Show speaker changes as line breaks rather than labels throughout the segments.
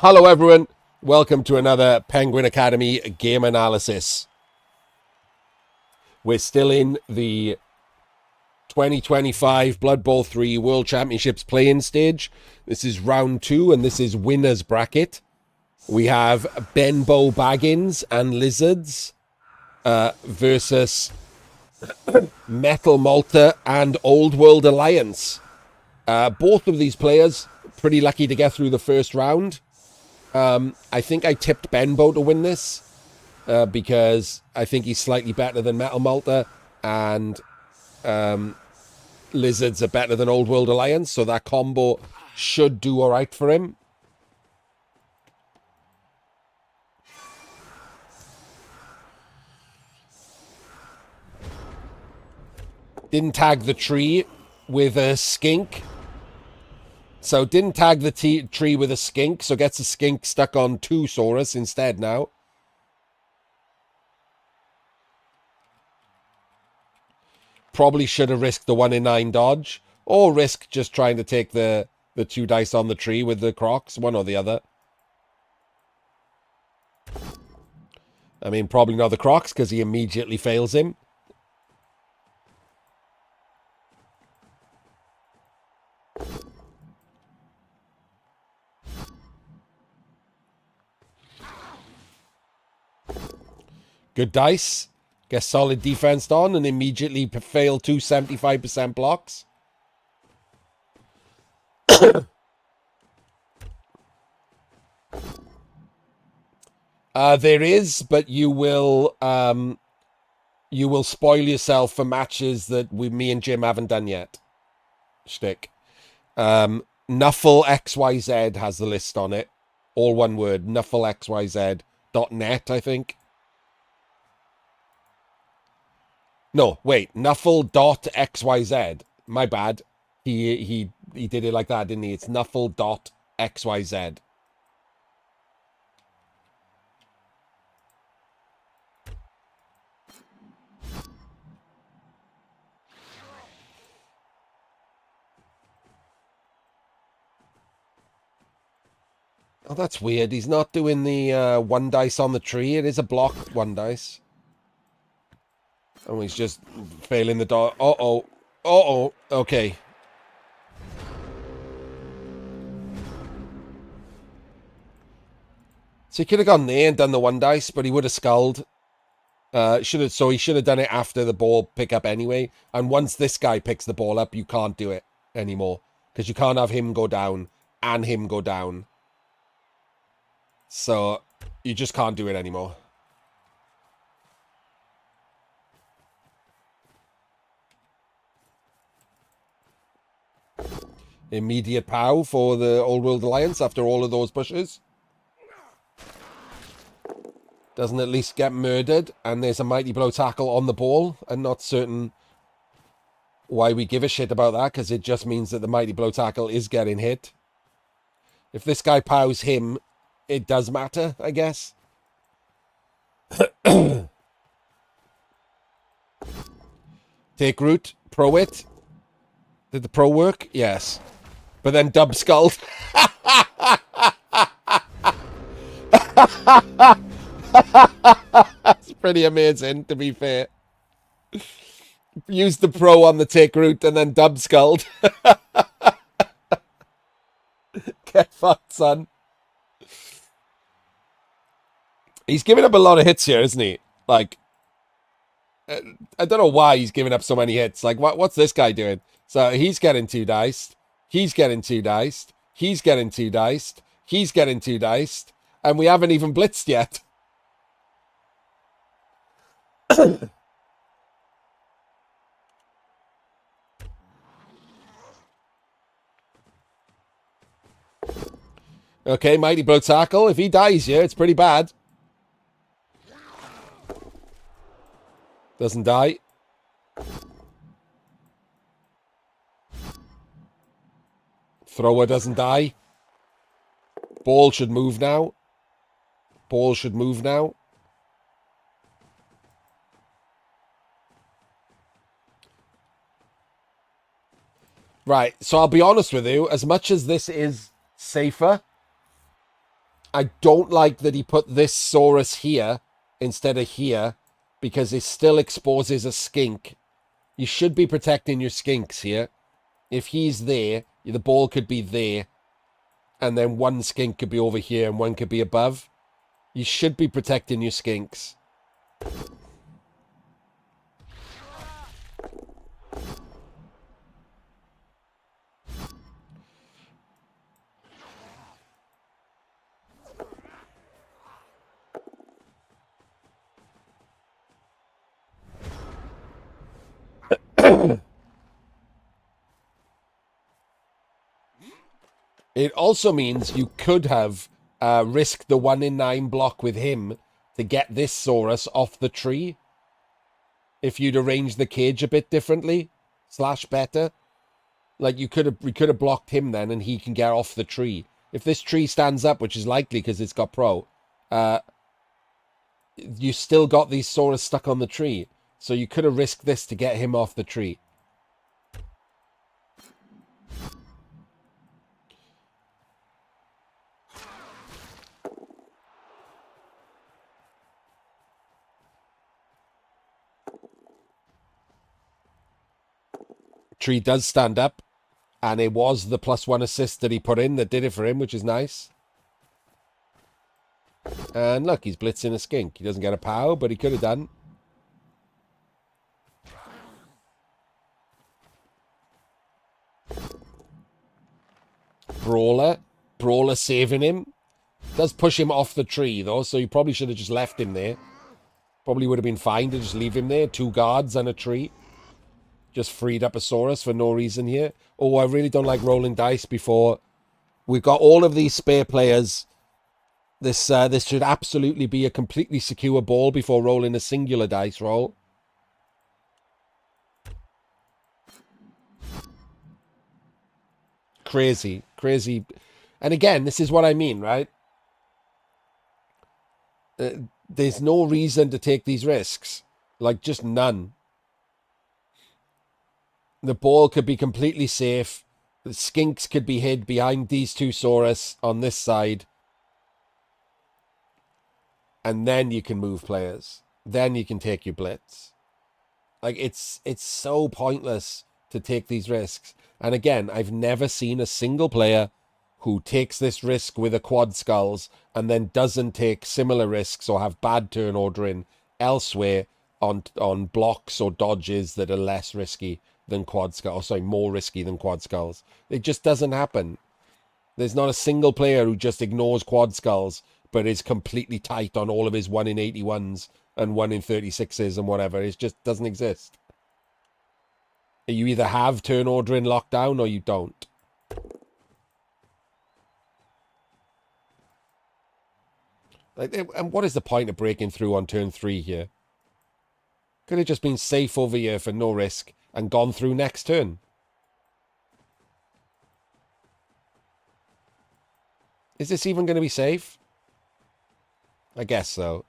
Hello, everyone. Welcome to another Penguin Academy game analysis. We're still in the 2025 Blood Bowl 3 World Championships play-in stage. This is round 2, and this is winner's bracket. We have BenbowBaggins and Lizards versus MetalMalta and Old World Alliance. Both of these players pretty lucky to get through the first round. I think I tipped Benbow to win this because I think he's slightly better than MetalMalta, and Lizards are better than Old World Alliance, so that combo should do all right for him. Didn't tag the tree with a skink. So didn't tag the tree with a skink, so gets a skink stuck on 2 Saurus instead now. Probably should have risked the 1 in 9 dodge, or risk just trying to take the 2 dice on the tree with the Crocs, one or the other. I mean, probably not the Crocs, because he immediately fails him. Good dice. Gets solid defense on and immediately fail 2 75% blocks. There is, but you will spoil yourself for matches that me and Jim haven't done yet. Shtick. Nuffle XYZ has the list on it. All one word. NuffleXYZ.net, I think. No, wait. Nuffle.xyz. My bad. He did it like that, didn't he? It's Nuffle.xyz. Oh, that's weird. He's not doing the 1 dice on the tree. It is a blocked 1 dice. Oh, he's just failing the dodge. Uh-oh. Uh-oh. Okay. So he could have gone there and done the 1 dice, but he would have sculled. So he should have done it after the ball pickup anyway. And once this guy picks the ball up, you can't do it anymore. Because you can't have him go down and him go down. So you just can't do it anymore. Immediate POW for the Old World Alliance after all of those pushes. Doesn't at least get murdered, and there's a Mighty Blow tackle on the ball. I'm not certain why we give a shit about that, because it just means that the Mighty Blow tackle is getting hit. If this guy POWs him, it does matter, I guess. Take root, pro it. Did the pro work? Yes. But then dub skull. That's pretty amazing, to be fair. Use the pro on the take root and then dub skulled. Get fucked, son. He's giving up a lot of hits here, isn't he? Like, I don't know why he's giving up so many hits. Like, what's this guy doing? So he's getting 2 diced. He's getting 2 diced. He's getting 2 diced. He's getting 2 diced. And we haven't even blitzed yet. Okay, Mighty Blow tackle. If he dies here, it's pretty bad. Doesn't die. Thrower doesn't die. Ball should move now. Ball should move now. Right, so I'll be honest with you. As much as this is safer, I don't like that he put this Saurus here instead of here, because it still exposes a skink. You should be protecting your skinks here. If he's there, the ball could be there, and then one skink could be over here and one could be above. You should be protecting your skinks. It also means you could have risked the 1 in 9 block with him to get this Saurus off the tree. If you'd arranged the cage a bit differently, / better. Like, we could have blocked him then, and he can get off the tree. If this tree stands up, which is likely because it's got pro, you still got these Saurus stuck on the tree. So you could have risked this to get him off the tree. Tree does stand up, and it was the +1 assist that he put in that did it for him, which is nice. And look, he's blitzing a skink. He doesn't get a POW, but he could have done. Brawler saving him. Does push him off the tree, though, so you probably should have just left him there. Probably would have been fine to just leave him there. 2 guards and a tree. Just freed up a Saurus for no reason here. Oh, I really don't like rolling dice before. We've got all of these spare players. This should absolutely be a completely secure ball before rolling a singular dice roll. Crazy. And again, this is what I mean, right? There's no reason to take these risks. Like, just none. The ball could be completely safe. The skinks could be hid behind these 2 Saurus on this side. And then you can move players. Then you can take your blitz. Like, it's so pointless to take these risks. And again, I've never seen a single player who takes this risk with a quad skulls and then doesn't take similar risks or have bad turn ordering elsewhere on blocks or dodges that are less risky than quad skulls. Sorry, more risky than quad skulls. It just doesn't happen. There's not a single player who just ignores quad skulls but is completely tight on all of his 1 in 81s and 1 in 36s and whatever. It just doesn't exist. You either have turn ordering locked down or you don't. Like, and what is the point of breaking through on turn 3 here? Could have just been safe over here for no risk and gone through next turn. Is this even going to be safe? I guess so.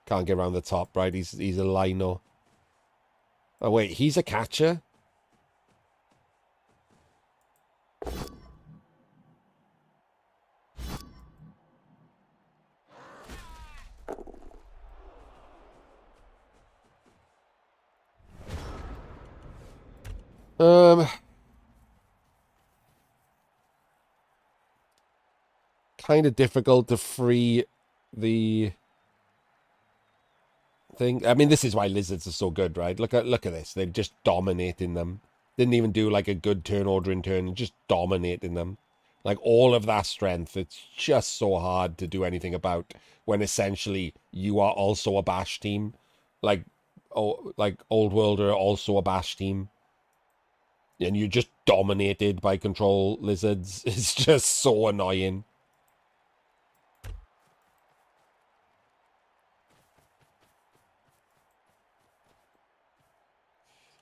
Can't get around the top, right? He's a lino. Oh, wait, he's a catcher? Kind of difficult to free the thing. I mean, this is why lizards are so good, right? Look at this. They're just dominating them. Didn't even do like a good turn ordering turn, just dominating them. Like, all of that strength, it's just so hard to do anything about when essentially you are also a bash team. Like Old World are also a bash team. And you're just dominated by control lizards. It's just so annoying.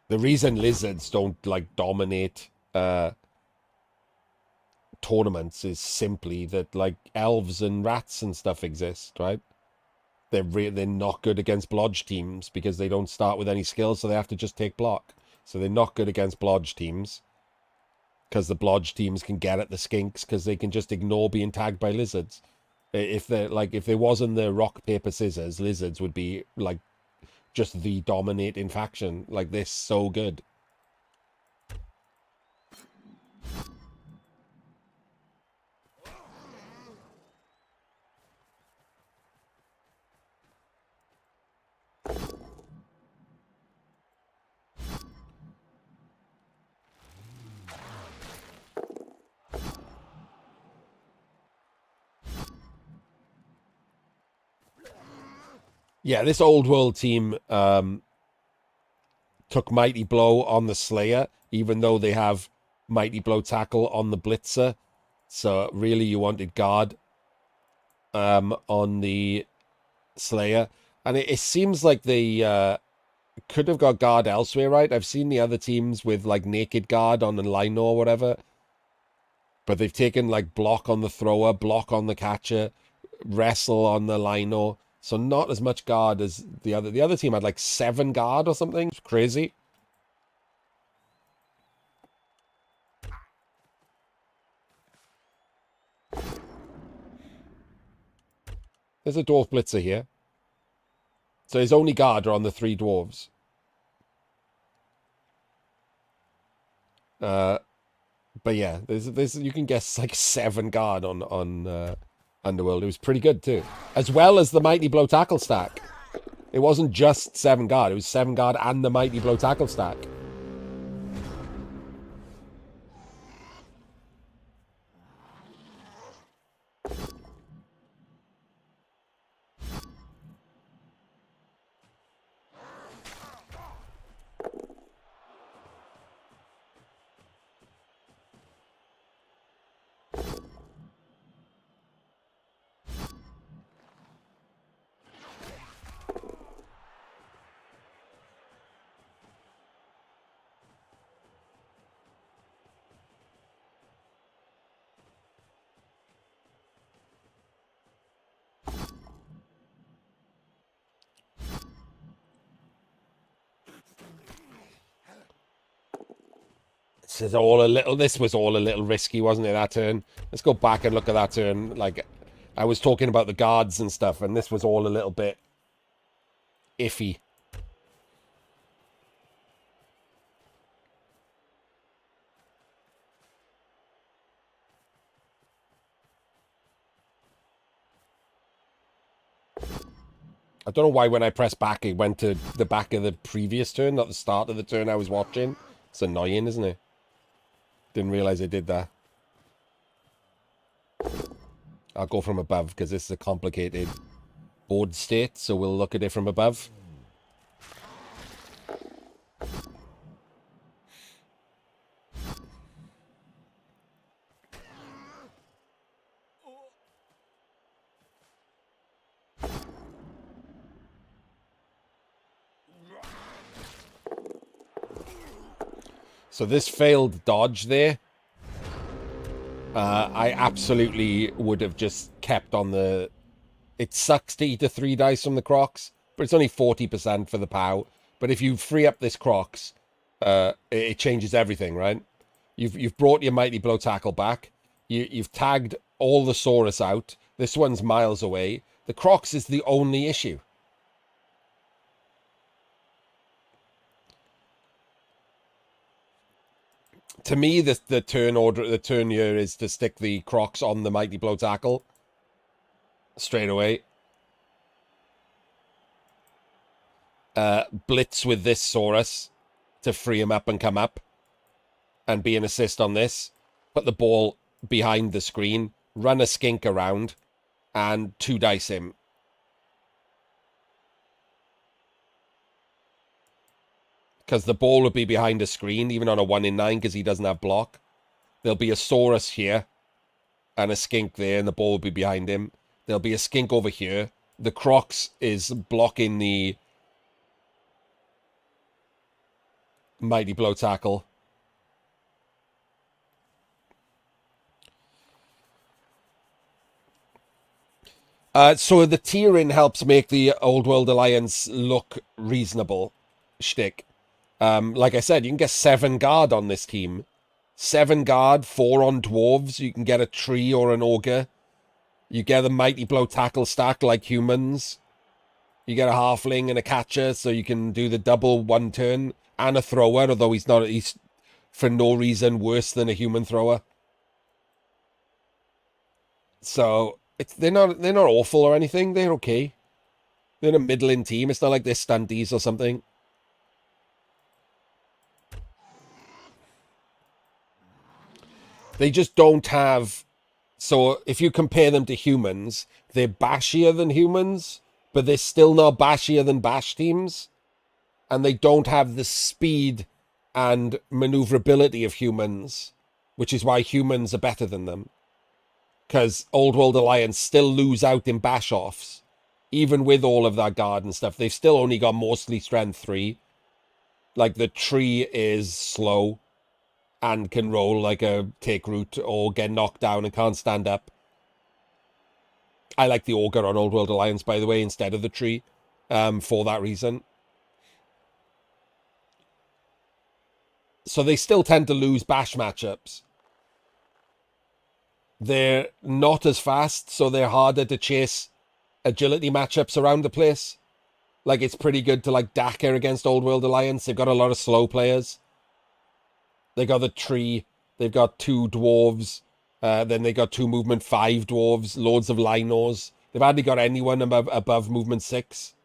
The reason lizards don't, like, dominate tournaments is simply that, like, elves and rats and stuff exist, right? They're not good against blodge teams because they don't start with any skills, so they have to just take block. So they're not good against blodge teams because the blodge teams can get at the skinks because they can just ignore being tagged by lizards. If there wasn't the rock, paper, scissors, lizards would be like just the dominating faction. Like, this so good. Yeah, this old world team took Mighty Blow on the Slayer, even though they have Mighty Blow Tackle on the Blitzer. So really you wanted guard on the Slayer. And it seems like they could have got guard elsewhere, right? I've seen the other teams with like naked guard on the Lino or whatever. But they've taken like block on the thrower, block on the catcher, wrestle on the Lino. So not as much guard as the other. The other team had like 7 guard or something. It's crazy. There's a dwarf blitzer here. So his only guard are on the 3 dwarves. But yeah, there's you can guess like 7 guard on Underworld. It was pretty good too, as well as the Mighty Blow tackle stack. It wasn't just 7 guard; it was 7 guard and the Mighty Blow tackle stack. This was all a little risky, wasn't it, that turn? Let's go back and look at that turn. Like, I was talking about the guards and stuff, and this was all a little bit iffy. I don't know why when I pressed back, it went to the back of the previous turn, not the start of the turn I was watching. It's annoying, isn't it? Didn't realize I did that. I'll go from above because this is a complicated board state, so we'll look at it from above. So this failed dodge there. I absolutely would have just kept on the... It sucks to eat the 3 dice from the Crocs, but it's only 40% for the POW. But if you free up this Crocs, it changes everything, right? You've brought your Mighty Blow tackle back. You've tagged all the Saurus out. This one's miles away. The Crocs is the only issue. To me, the turn here is to stick the Crocs on the Mighty Blow tackle straight away. Blitz with this Saurus to free him up and come up and be an assist on this. Put the ball behind the screen, run a skink around, and 2 dice him. Because the ball would be behind a screen, even on a 1 in 9, because he doesn't have block. There'll be a Saurus here, and a skink there, and the ball will be behind him. There'll be a skink over here. The Crocs is blocking the Mighty Blow tackle. So the tiering helps make the Old World Alliance look reasonable. Shtick. Like I said, you can get 7 guard on this team. 7 guard, 4 on dwarves. You can get a tree or an ogre. You get the Mighty Blow tackle stack like humans. You get a halfling and a catcher, so you can do the double one turn, and a thrower, although he's for no reason worse than a human thrower. So they're not awful or anything. They're okay. They're a middling team. It's not like they're stunties or something. They just don't have... So if you compare them to humans, they're bashier than humans, but they're still not bashier than bash teams. And they don't have the speed and maneuverability of humans, which is why humans are better than them. Because Old World Alliance still lose out in bash-offs. Even with all of that guard and stuff, they've still only got mostly strength 3. Like, the tree is slow and can roll like a take root or get knocked down and can't stand up. I like the Ogre on Old World Alliance, by the way, instead of the tree, for that reason. So they still tend to lose bash matchups. They're not as fast, so they're harder to chase agility matchups around the place. Like, it's pretty good to, like, Daka against Old World Alliance. They've got a lot of slow players. They got the tree. They've got 2 dwarves. Then they got 2 movement 5 dwarves. Loads of Linos. They've hardly got anyone above movement 6.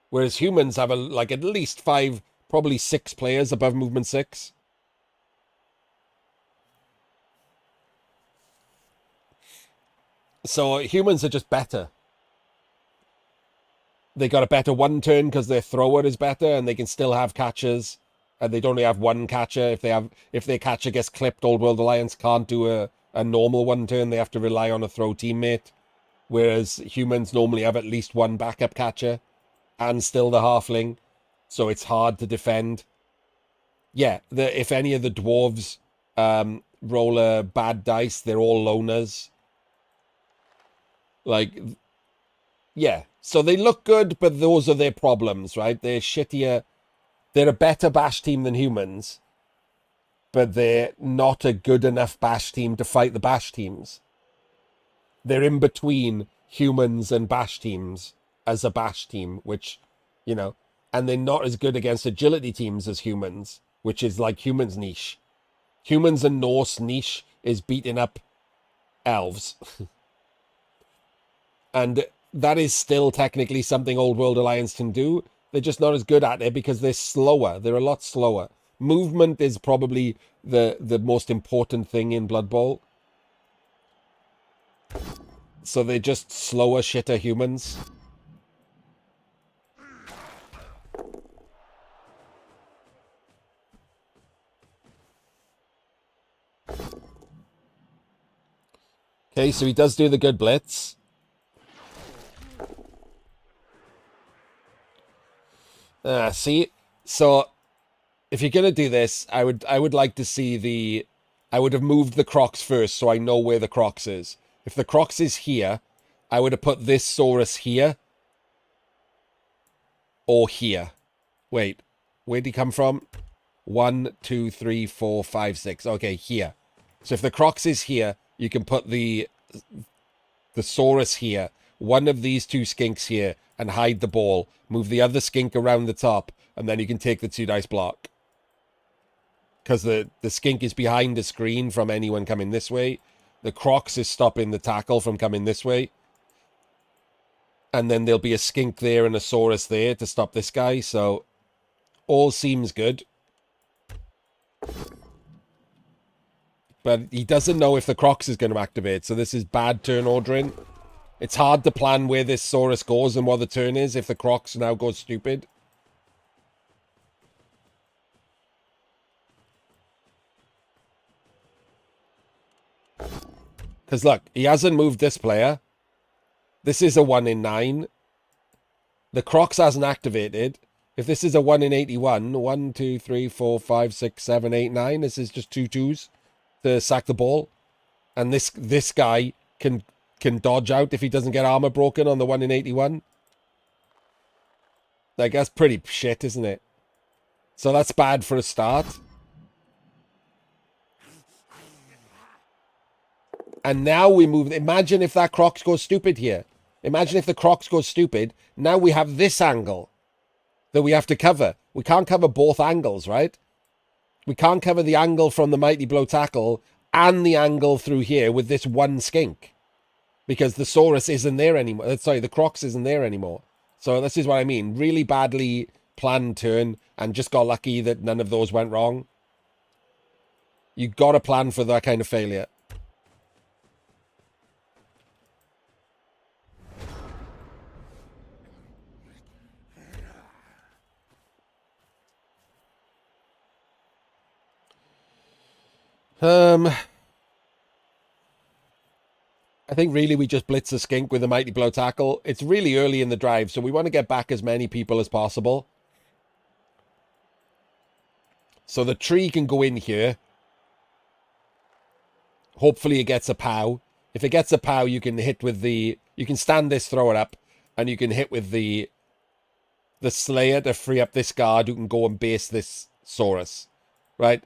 Whereas humans have, like, at least 5, probably 6 players above movement 6. So humans are just better. They got a better one turn because their thrower is better, and they can still have catchers. And they'd only have one catcher. If their catcher gets clipped, Old World Alliance can't do a normal one turn. They have to rely on a throw teammate. Whereas humans normally have at least one backup catcher and still the halfling. So it's hard to defend. Yeah, if any of the dwarves roll a bad dice, they're all loners. Like, yeah. So they look good, but those are their problems, right? They're shittier. They're a better bash team than humans, but they're not a good enough bash team to fight the bash teams. They're in between humans and bash teams as a bash team, which, you know, and they're not as good against agility teams as humans, which is like humans' niche. Humans and Norse niche is beating up elves. And that is still technically something Old World Alliance can do. They're just not as good at it because they're slower. They're a lot slower. Movement is probably the most important thing in Blood Bowl. So they're just slower, shitter humans. Okay, so he does do the good blitz. See? So, if you're going to do this, I would like to see I would have moved the Crocs first so I know where the Crocs is. If the Crocs is here, I would have put this Saurus here. Or here. Wait, where'd he come from? 1, 2, 3, 4, 5, 6. Okay, here. So if the Crocs is here, you can put the Saurus here. One of these 2 skinks here and hide the ball. Move the other skink around the top, and then you can take the 2 dice block. Because the skink is behind the screen from anyone coming this way. The Crocs is stopping the tackle from coming this way. And then there'll be a skink there and a Saurus there to stop this guy. So, all seems good. But he doesn't know if the Crocs is going to activate. So this is bad turn ordering. It's hard to plan where this Saurus goes and what the turn is if the Crocs now go stupid. Because look, he hasn't moved this player. This is a 1 in 9. The Crocs hasn't activated. If this is a 1 in 81, 1, 2, 3, 4, 5, 6, 7, 8, 9. This is just 2 2s to sack the ball. And this guy can dodge out if he doesn't get armor broken on the 1 in 81. Like, that's pretty shit, isn't it? So that's bad for a start. And now we move. Imagine if that Crocs goes stupid here. Imagine if the Crocs goes stupid. Now we have this angle that we have to cover. We can't cover both angles, right? We can't cover the angle from the Mighty Blow tackle and the angle through here with this one skink. Because the Saurus isn't there anymore. Sorry, the Crocs isn't there anymore. So this is what I mean. Really badly planned turn and just got lucky that none of those went wrong. You got to plan for that kind of failure. I think really we just blitz the skink with a Mighty Blow tackle. It's really early in the drive, so we want to get back as many people as possible. So the tree can go in here. Hopefully it gets a POW. If it gets a POW, you can hit with the... You can stand this, throw it up, and you can hit with the Slayer to free up this guard who can go and base this Saurus. Right?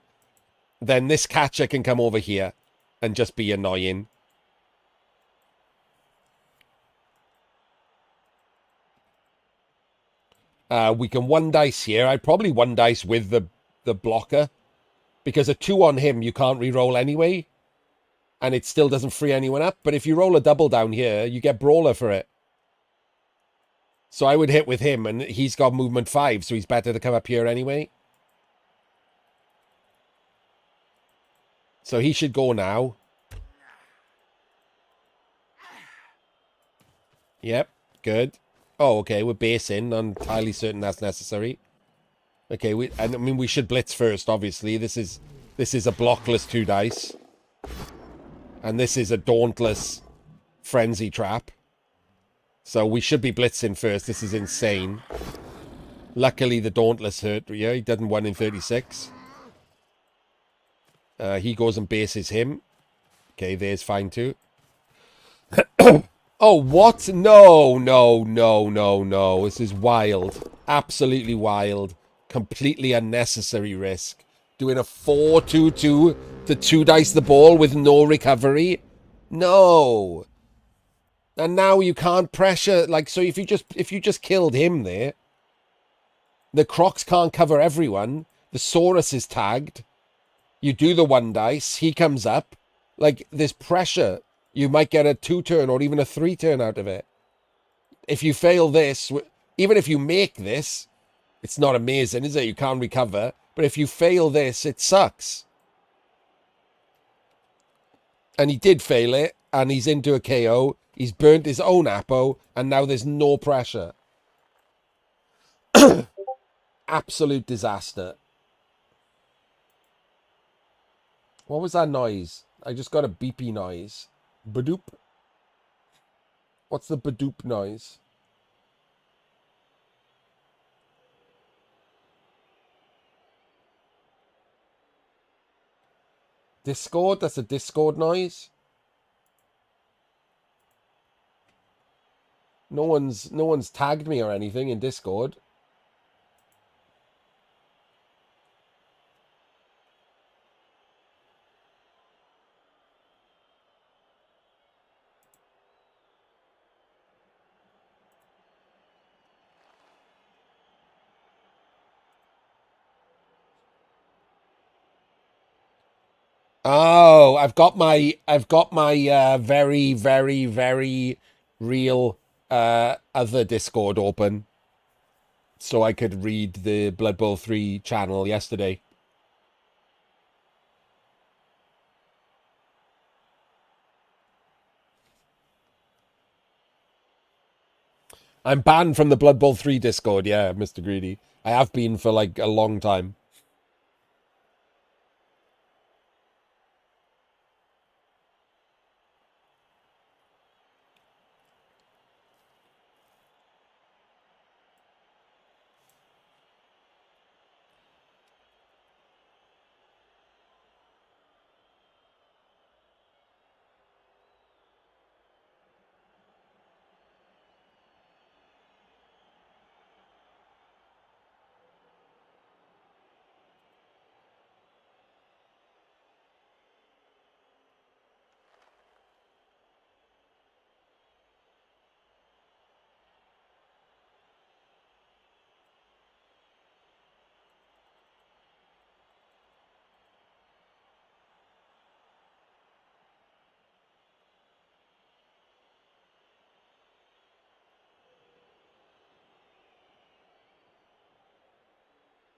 Then this catcher can come over here and just be annoying. We can one dice here. I'd probably one dice with the blocker. Because a 2 on him, you can't re-roll anyway. And it still doesn't free anyone up. But if you roll a double down here, you get Brawler for it. So I would hit with him, and he's got movement 5, so he's better to come up here anyway. So he should go now. Yep, good. Oh, okay, we're basing. I'm entirely certain that's necessary. Okay, I mean, we should blitz first, obviously. This is a blockless 2 dice. And this is a dauntless frenzy trap. So we should be blitzing first. This is insane. Luckily, the dauntless hurt. Yeah, he doesn't 1 in 36. He goes and bases him. Okay, there's fine too. Oh, what? No, no, no, no, no. This is wild. Absolutely wild. Completely unnecessary risk. Doing a 4-2-2 to 2 dice the ball with no recovery? No. And now you can't pressure, like, so if you just killed him there, the Crocs can't cover everyone. The Saurus is tagged. You do the 1 dice. He comes up. Like, there's pressure. You might get a 2-turn or even a 3-turn out of it. If you fail this, even if you make this, it's not amazing, is it? You can't recover. But if you fail this, it sucks. And he did fail it, and he's into a KO. He's burnt his own Apo, and now there's no pressure. Absolute disaster. What was that noise? I just got a beepy noise. Badoop. What's the badoop noise? Discord? That's a Discord noise? No one's tagged me or anything in Discord. Oh, I've got my very, very, very real other Discord open. So I could read the Blood Bowl 3 channel yesterday. I'm banned from the Blood Bowl 3 Discord, yeah, Mr. Greedy. I have been for like a long time.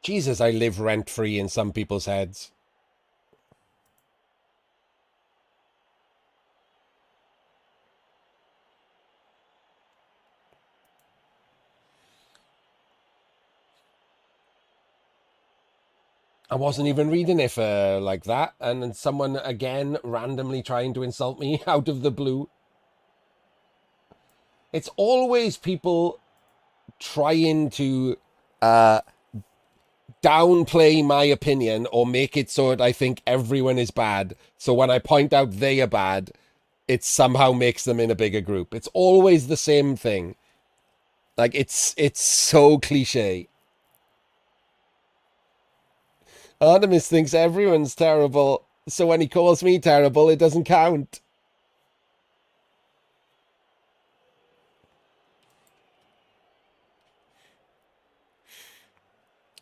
Jesus, I live rent-free in some people's heads. I wasn't even reading it for like that, and then someone again randomly trying to insult me out of the blue. It's always people trying to downplay my opinion or make it so that I think everyone is bad. So when I point out they are bad, it somehow makes them in a bigger group. It's always the same thing. Like it's so cliche. Artemis thinks everyone's terrible, so when he calls me terrible, it doesn't count.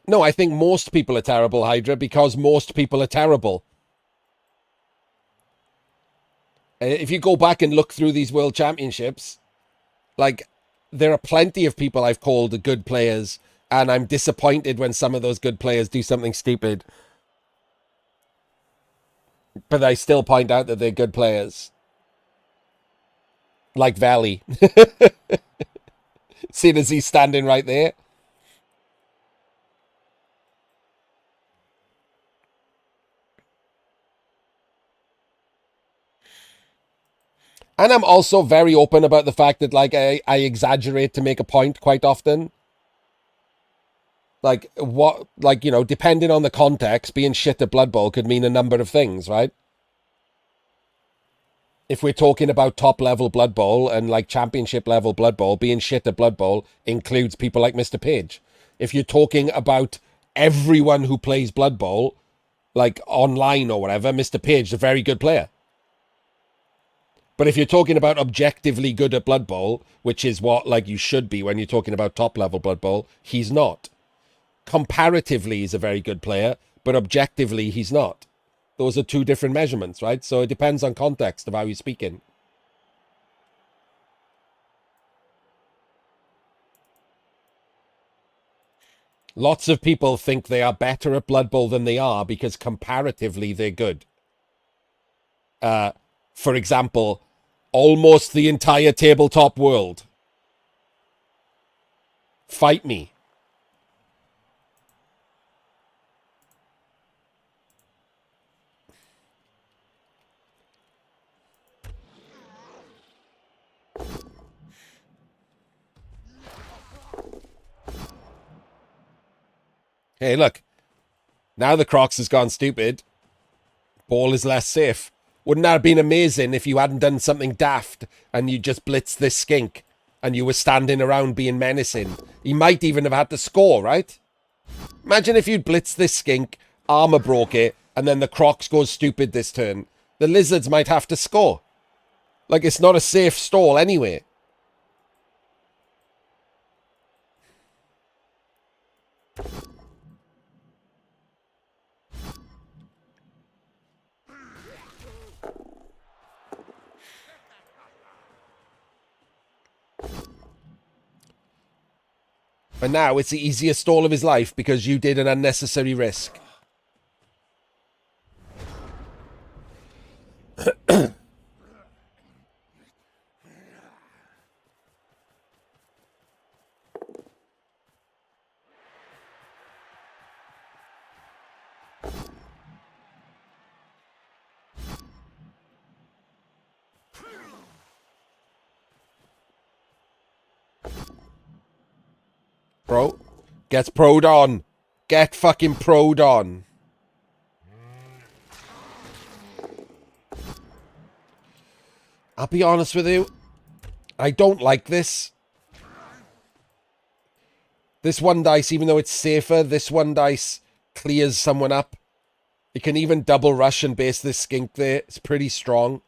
No, I think most people are terrible, Hydra, because most people are terrible. If you go back and look through these world championships, like, there are plenty of people I've called good players, and I'm disappointed when some of those good players do something stupid. But I still point out that they're good players. Like Valley. Seeing as he's standing right there. And I'm also very open about the fact that, like, I exaggerate to make a point quite often. Like, what, like, you know, depending on the context, being shit at Blood Bowl could mean a number of things, right? If we're talking about top level Blood Bowl and like championship level Blood Bowl, being shit at Blood Bowl includes people like Mr. Page. If you're talking about everyone who plays Blood Bowl, like online or whatever, Mr. Page is a very good player. But if you're talking about objectively good at Blood Bowl, which is what like you should be when you're talking about top level Blood Bowl, he's not. Comparatively, he's a very good player, but objectively, he's not. Those are two different measurements, right? So it depends on context of how you're speaking. Lots of people think they are better at Blood Bowl than they are because comparatively they're good. For example, almost the entire tabletop world. Fight me. Hey, look. Now the Crocs has gone stupid. Ball is less safe. Wouldn't that have been amazing if you hadn't done something daft and you just blitzed this skink and you were standing around being menacing? He might even have had to score, right? Imagine if you'd blitzed this skink, armor broke it, and then the Crocs goes stupid this turn. The Lizards might have to score. Like, it's not a safe stall anyway. And now it's the easiest stall of his life because you did an unnecessary risk. Bro, gets pro'd on. Get fucking pro'd on. I'll be honest with you. I don't like this. This one dice, even though it's safer, this one dice clears someone up. It can even double rush and base this skink there. It's pretty strong.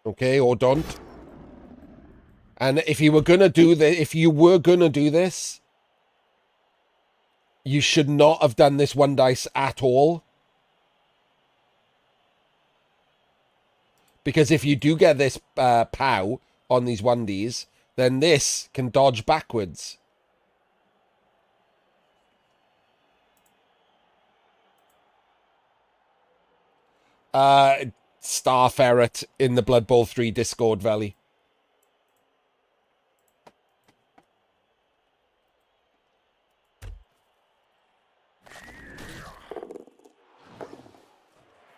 Okay, or don't. And if you were gonna do this, You should not have done this one dice at all. Because if you do get this POW on these 1Ds, then this can dodge backwards. Star Ferret in the Blood Bowl 3 Discord Valley.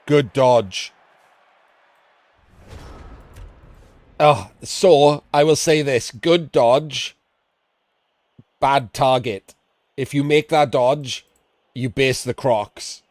Good dodge. Oh, so I will say this. Good dodge. Bad target. If you make that dodge, you base the Crocs.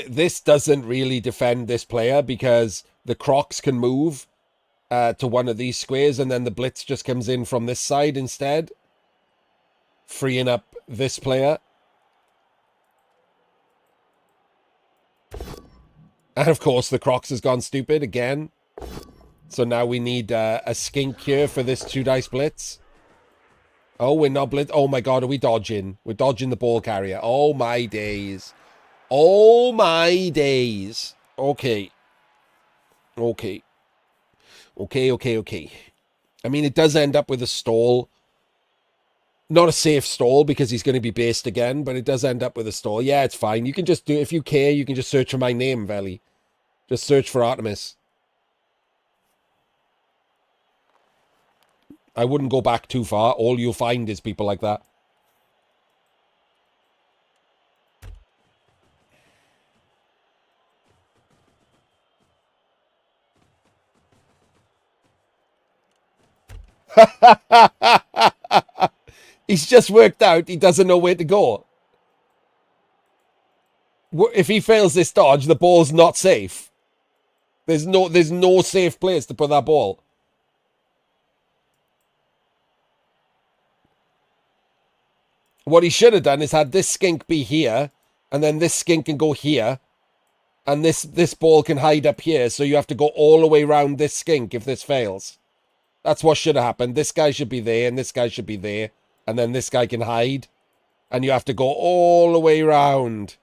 This doesn't really defend this player because the Crocs can move to one of these squares and then the Blitz just comes in from this side instead, freeing up this player. And of course the Crocs has gone stupid again. So now we need a skink here for this 2-dice Blitz. Oh, we're not Blitz. Oh my god, are we dodging? We're dodging the ball carrier. Oh my days. Oh my days. Okay. Okay. Okay. I mean, it does end up with a stall. Not a safe stall because he's going to be based again, but it does end up with a stall. Yeah, it's fine. You can just do, if you care, you can just search for my name, Veli. Just search for Artemis. I wouldn't go back too far. All you'll find is people like that. He's just worked out he doesn't know where to go. If he fails this dodge, the ball's not safe. There's no safe place to put that ball. What he should have done is had this skink be here, and then this skink can go here, and this ball can hide up here, so you have to go all the way around this skink if this fails. That's what should have happened. This guy should be there, and this guy should be there, and then this guy can hide, and you have to go all the way around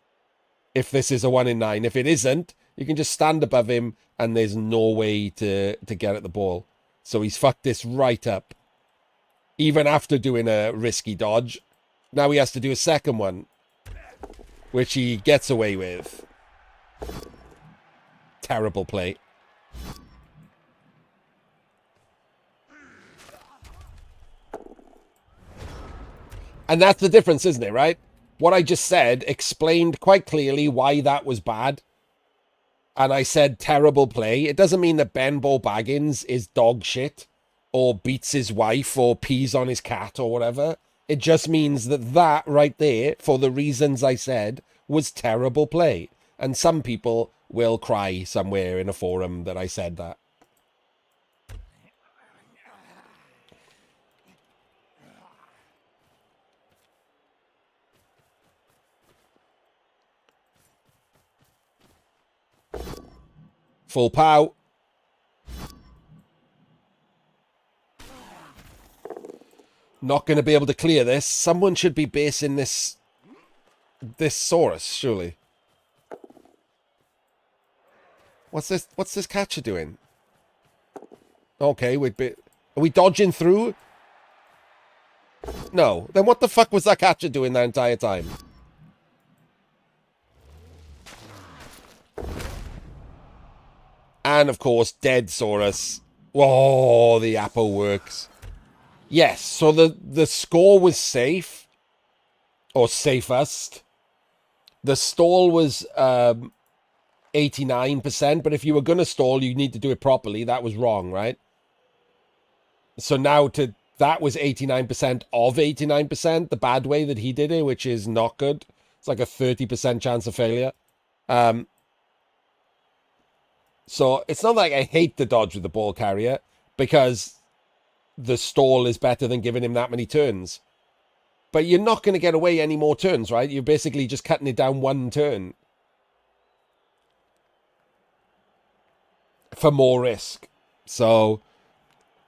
if this is a 1 in 9. If it isn't, you can just stand above him, and there's no way to get at the ball. So he's fucked this right up. Even after doing a risky dodge, now he has to do a second one, which he gets away with. Terrible play. And that's the difference, isn't it, right? What I just said explained quite clearly why that was bad. And I said terrible play. It doesn't mean that BenbowBaggins is dog shit or beats his wife or pees on his cat or whatever. It just means that right there, for the reasons I said, was terrible play. And some people will cry somewhere in a forum that I said that. Full pow. Not going to be able to clear this. Someone should be basing this Saurus, surely. What's this catcher doing? Okay, are we dodging through? No. Then what the fuck was that catcher doing that entire time? And, of course, dead Saurus. Whoa, the apple works. Yes, so the score was safe. Or safest. The stall was 89%, but if you were going to stall, you need to do it properly. That was wrong, right? So now that was 89% of 89%, the bad way that he did it, which is not good. It's like a 30% chance of failure. So it's not like I hate the dodge with the ball carrier, because the stall is better than giving him that many turns. But you're not going to get away any more turns, right? You're basically just cutting it down one turn for more risk. So,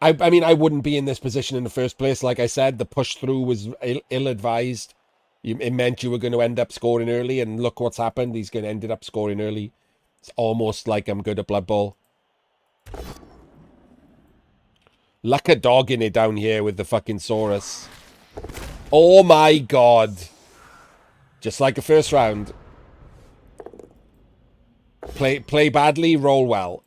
I mean, I wouldn't be in this position in the first place. Like I said, the push through was ill-advised. It meant you were going to end up scoring early, and look what's happened. He's going to ended up scoring early. It's almost like I'm good at Blood Bowl. Luck a dog in it down here with the fucking Saurus. Oh my god. Just like the first round. Play badly, roll well.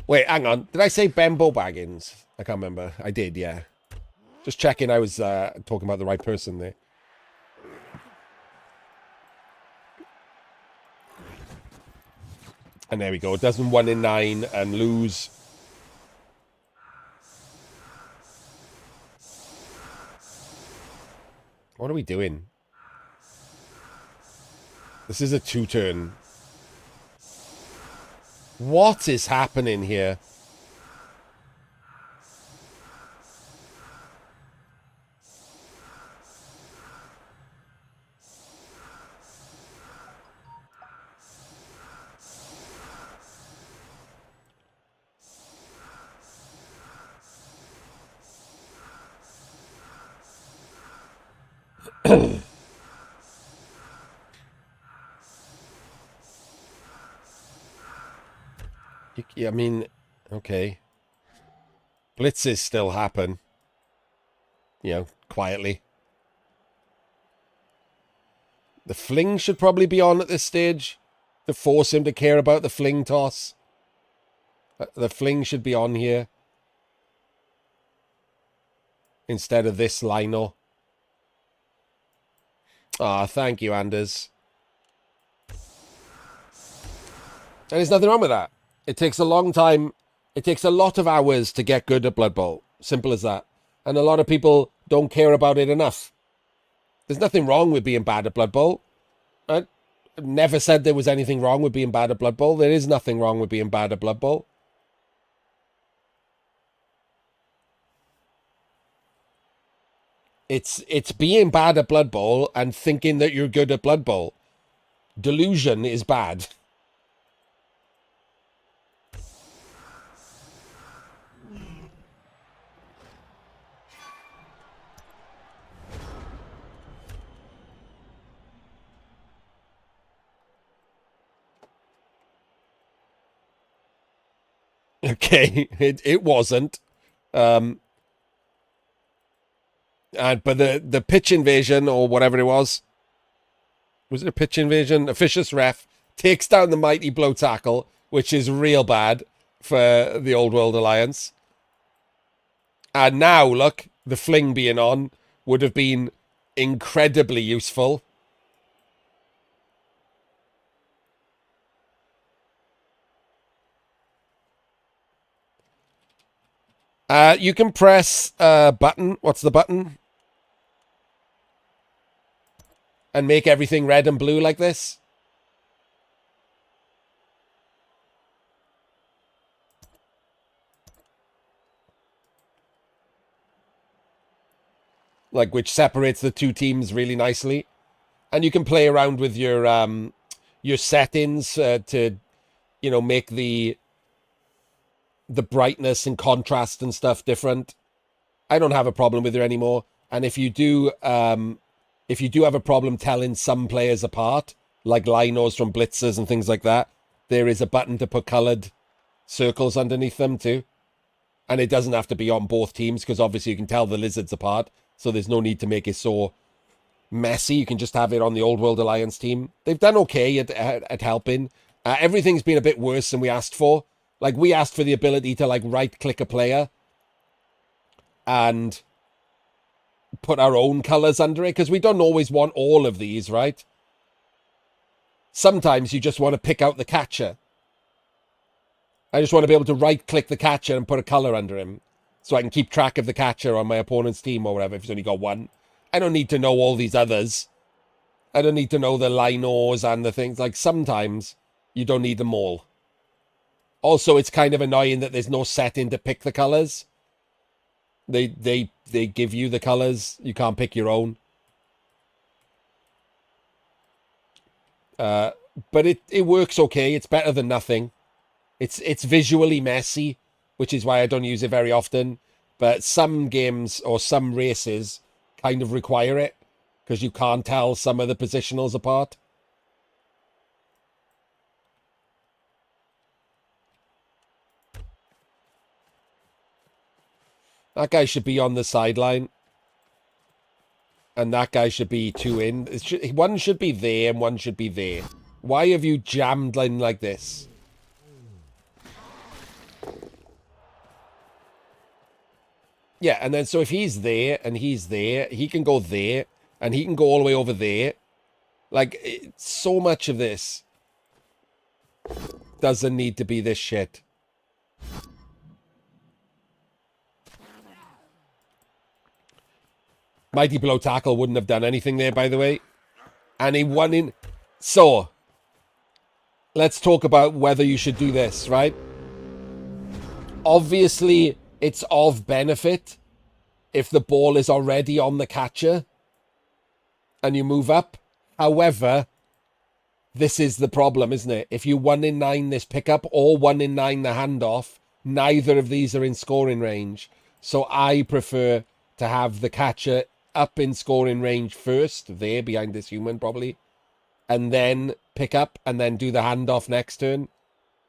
Wait, hang on. Did I say BenbowBaggins? I can't remember. I did, yeah. Just checking I was talking about the right person there. And there we go. Doesn't 1 in 9 and lose. What are we doing? This is a 2-turn. What is happening here? I mean, okay. Blitzes still happen. You know, quietly. The fling should probably be on at this stage to force him to care about the fling toss. The fling should be on here instead of this Lino. Ah, thank you, Anders. And there's nothing wrong with that. It takes a long time. It takes a lot of hours to get good at Blood Bowl. Simple as that. And a lot of people don't care about it enough. There's nothing wrong with being bad at Blood Bowl. I never said there was anything wrong with being bad at Blood Bowl. There is nothing wrong with being bad at Blood Bowl. It's being bad at Blood Bowl and thinking that you're good at Blood Bowl. Delusion is bad. Okay, it wasn't. But the pitch invasion or whatever it was it a pitch invasion? A vicious ref takes down the mighty blow tackle, which is real bad for the Old World Alliance. And now, look, the fling being on would have been incredibly useful. You can press a button. What's the button? And make everything red and blue like this. Like, which separates the two teams really nicely. And you can play around with your settings to, you know, make the brightness and contrast and stuff different. I don't have a problem with it anymore. And if you do have a problem telling some players apart, like linos from blitzers and things like that, there is a button to put colored circles underneath them too. And it doesn't have to be on both teams, because obviously you can tell the lizards apart. So there's no need to make it so messy. You can just have it on the Old World Alliance team. They've done okay at helping. Everything's been a bit worse than we asked for. Like, we asked for the ability to, like, right-click a player and put our own colors under it, because we don't always want all of these, right? Sometimes you just want to pick out the catcher. I just want to be able to right-click the catcher and put a color under him. So I can keep track of the catcher on my opponent's team or whatever if he's only got one. I don't need to know all these others. I don't need to know the linos and the things. Like, sometimes you don't need them all. Also, it's kind of annoying that there's no setting to pick the colours. They give you the colours. You can't pick your own. But it works okay. It's better than nothing. It's visually messy, which is why I don't use it very often. But some games or some races kind of require it because you can't tell some of the positionals apart. That guy should be on the sideline. And that guy should be two in. One should be there and one should be there. Why have you jammed in like this? Yeah, and then so if he's there and he's there, he can go there and he can go all the way over there. Like, so much of this doesn't need to be this shit. Mighty Blow Tackle wouldn't have done anything there, by the way. And he won in... So, let's talk about whether you should do this, right? Obviously, it's of benefit if the ball is already on the catcher and you move up. However, this is the problem, isn't it? If you 1 in 9 this pickup or 1 in 9 the handoff, neither of these are in scoring range. So I prefer to have the catcher up in scoring range first, there behind this human probably, and then pick up and then do the handoff next turn.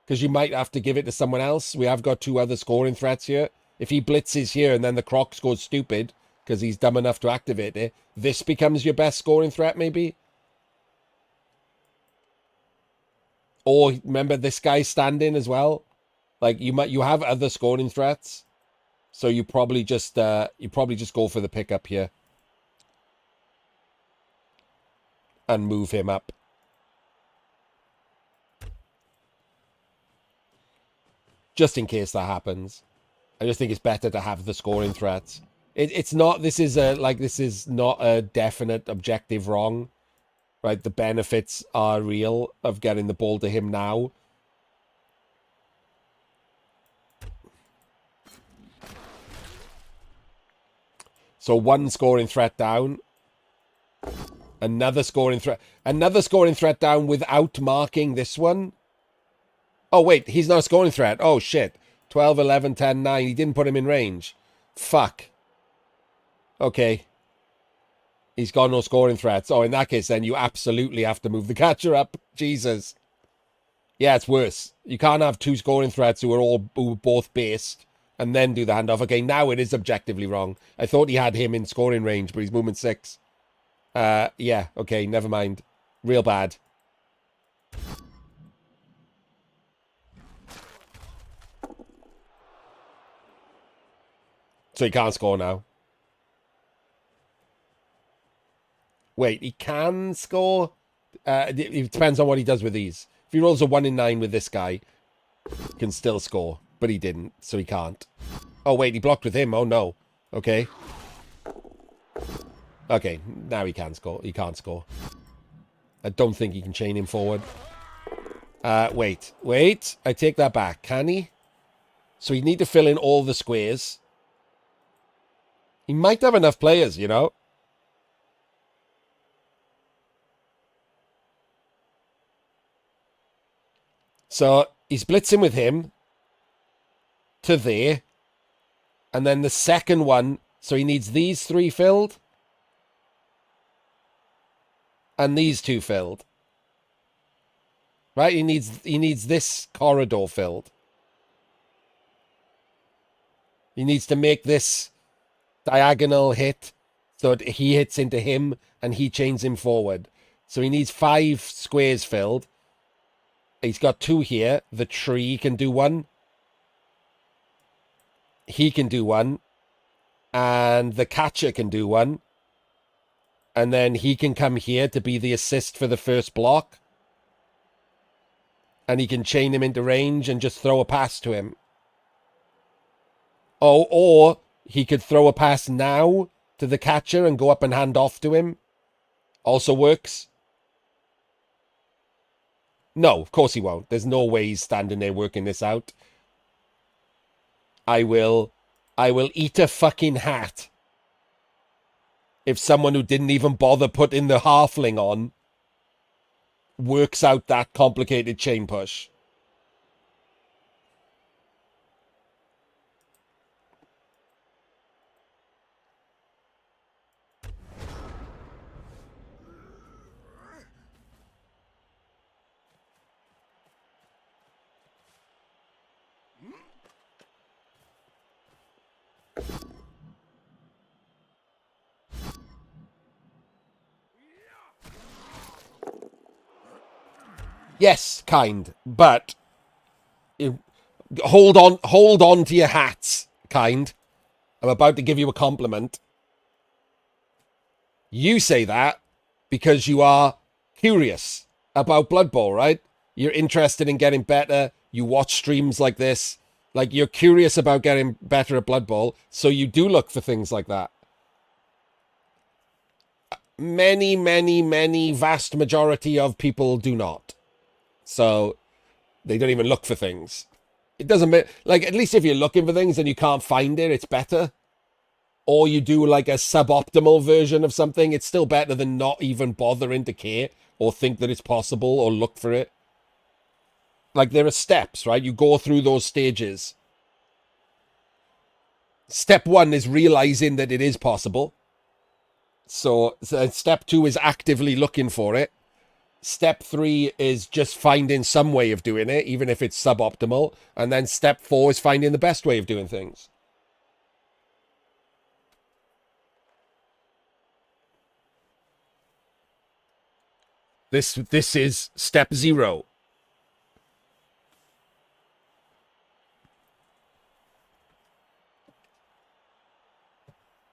Because you might have to give it to someone else. We have got 2 other scoring threats here. If he blitzes here and then the Crocs goes stupid because he's dumb enough to activate it, this becomes your best scoring threat maybe. Or remember this guy's standing as well. Like you have other scoring threats, so you probably just go for the pickup here and move him up. Just in case that happens. I just think it's better to have the scoring threats. It's not, this is not a definite objective wrong, right? The benefits are real of getting the ball to him now. So 1 scoring threat down. Another scoring threat down without marking this one. Oh, wait, he's not a scoring threat. Oh, shit. 12, 11, 10, 9. He didn't put him in range. Fuck. Okay. He's got no scoring threats. Oh, in that case, then you absolutely have to move the catcher up. Jesus. Yeah, it's worse. You can't have 2 scoring threats who are both based and then do the handoff. Okay, now it is objectively wrong. I thought he had him in scoring range, but he's movement 6. Yeah, okay, never mind. Real bad. So he can't score now. Wait, he can score? It depends on what he does with these. If he rolls a 1 in 9 with this guy, he can still score. But he didn't, so he can't. Oh, wait, he blocked with him. Oh, no. Okay. Okay, now he can score. He can't score. I don't think he can chain him forward. Wait. I take that back. Can he? So he'd need to fill in all the squares. He might have enough players, you know. So he's blitzing with him to there. And then the second one, so he needs these 3 filled. And these 2 filled. Right? He needs this corridor filled. He needs to make this diagonal hit so that he hits into him and he chains him forward. So he needs 5 squares filled. He's got 2 here. The tree can do 1. He can do 1. And the catcher can do 1. And then he can come here to be the assist for the first block. And he can chain him into range and just throw a pass to him. Oh, or he could throw a pass now to the catcher and go up and hand off to him. Also works. No, of course he won't. There's no way he's standing there working this out. I will eat a fucking hat if someone who didn't even bother putting the halfling on works out that complicated chain push. Yes, kind, but hold on to your hats, kind. I'm about to give you a compliment. You say that because you are curious about Blood Bowl, right? You're interested in getting better. You watch streams like this. Like, you're curious about getting better at Blood Bowl, so you do look for things like that. Many, vast majority of people do not. So they don't even look for things. It doesn't make, like, at least if you're looking for things and you can't find it, it's better. Or you do like a suboptimal version of something, it's still better than not even bothering to care or think that it's possible or look for it. Like, there are steps, right? You go through those stages. Step 1 is realizing that it is possible. So step 2 is actively looking for it. Step 3 is just finding some way of doing it, even if it's suboptimal. And then step 4 is finding the best way of doing things. This is step 0.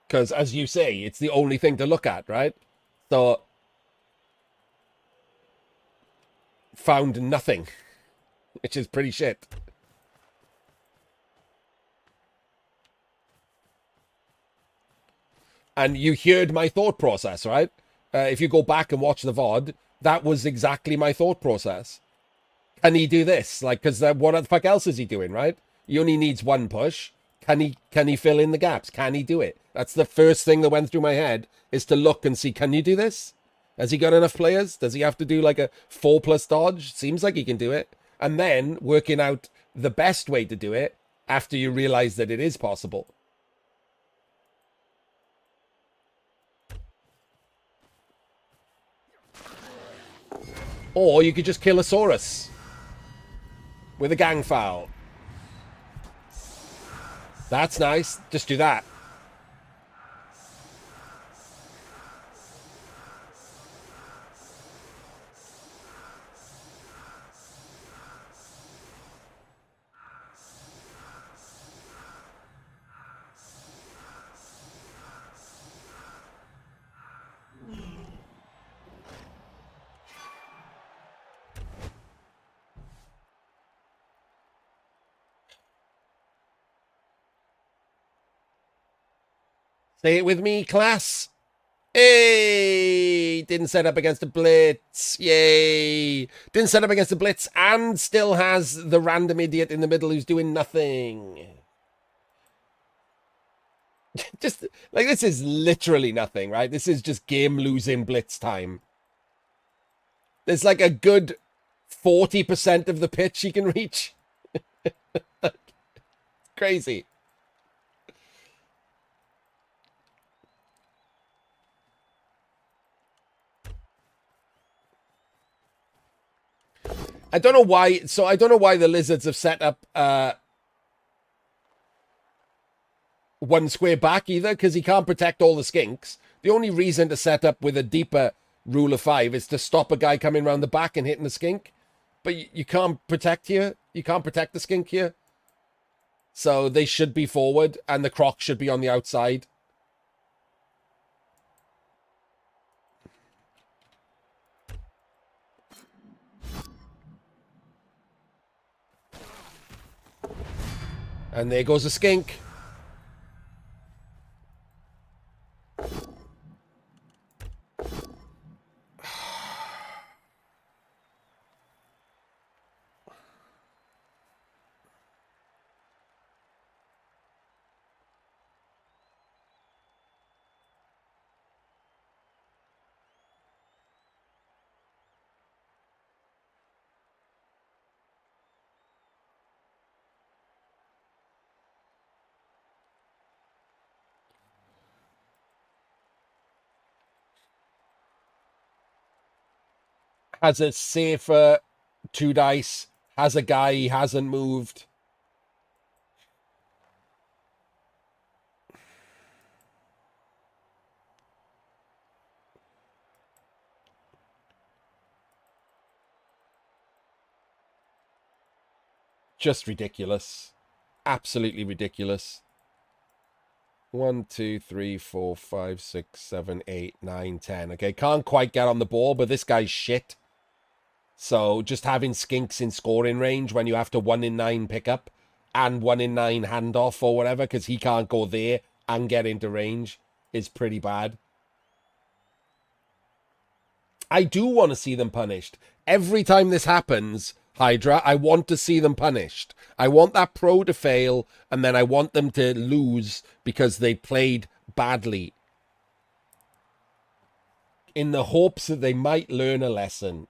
Because, as you say, it's the only thing to look at, right? So, found nothing, which is pretty shit. And you heard my thought process, right? If you go back and watch the VOD, that was exactly my thought process. Can he do this? Like, because what the fuck else is he doing, right? He only needs one push. Can he fill in the gaps? Can he do it? That's the first thing that went through my head, is to look and see, can you do this? Has he got enough players? Does he have to do like a 4+ dodge? Seems like he can do it. And then working out the best way to do it after you realize that it is possible. Or you could just kill a Saurus with a gang foul. That's nice. Just do that. Say it with me, class. Hey! Didn't set up against a blitz. Yay! Didn't set up against a blitz and still has the random idiot in the middle who's doing nothing. Just, like, this is literally nothing, right? This is just game-losing blitz time. There's like a good 40% of the pitch he can reach. Crazy. I don't know why. So I don't know why the Lizards have set up one square back either, because he can't protect all the skinks. The only reason to set up with a deeper rule of 5 is to stop a guy coming around the back and hitting the skink. But you can't protect here. You can't protect the skink here. So they should be forward, and the croc should be on the outside. And there goes a skink. has a safer 2 dice, has a guy he hasn't moved. Just ridiculous. Absolutely ridiculous. 1, 2, 3, 4, 5, 6, 7, 8, 9, 10. Okay, can't quite get on the ball, but this guy's shit. So just having skinks in scoring range when you have to 1 in 9 pick up and 1 in 9 handoff or whatever, because he can't go there and get into range, is pretty bad. I do want to see them punished. Every time this happens, Hydra, I want to see them punished. I want that pro to fail, and then I want them to lose because they played badly, in the hopes that they might learn a lesson.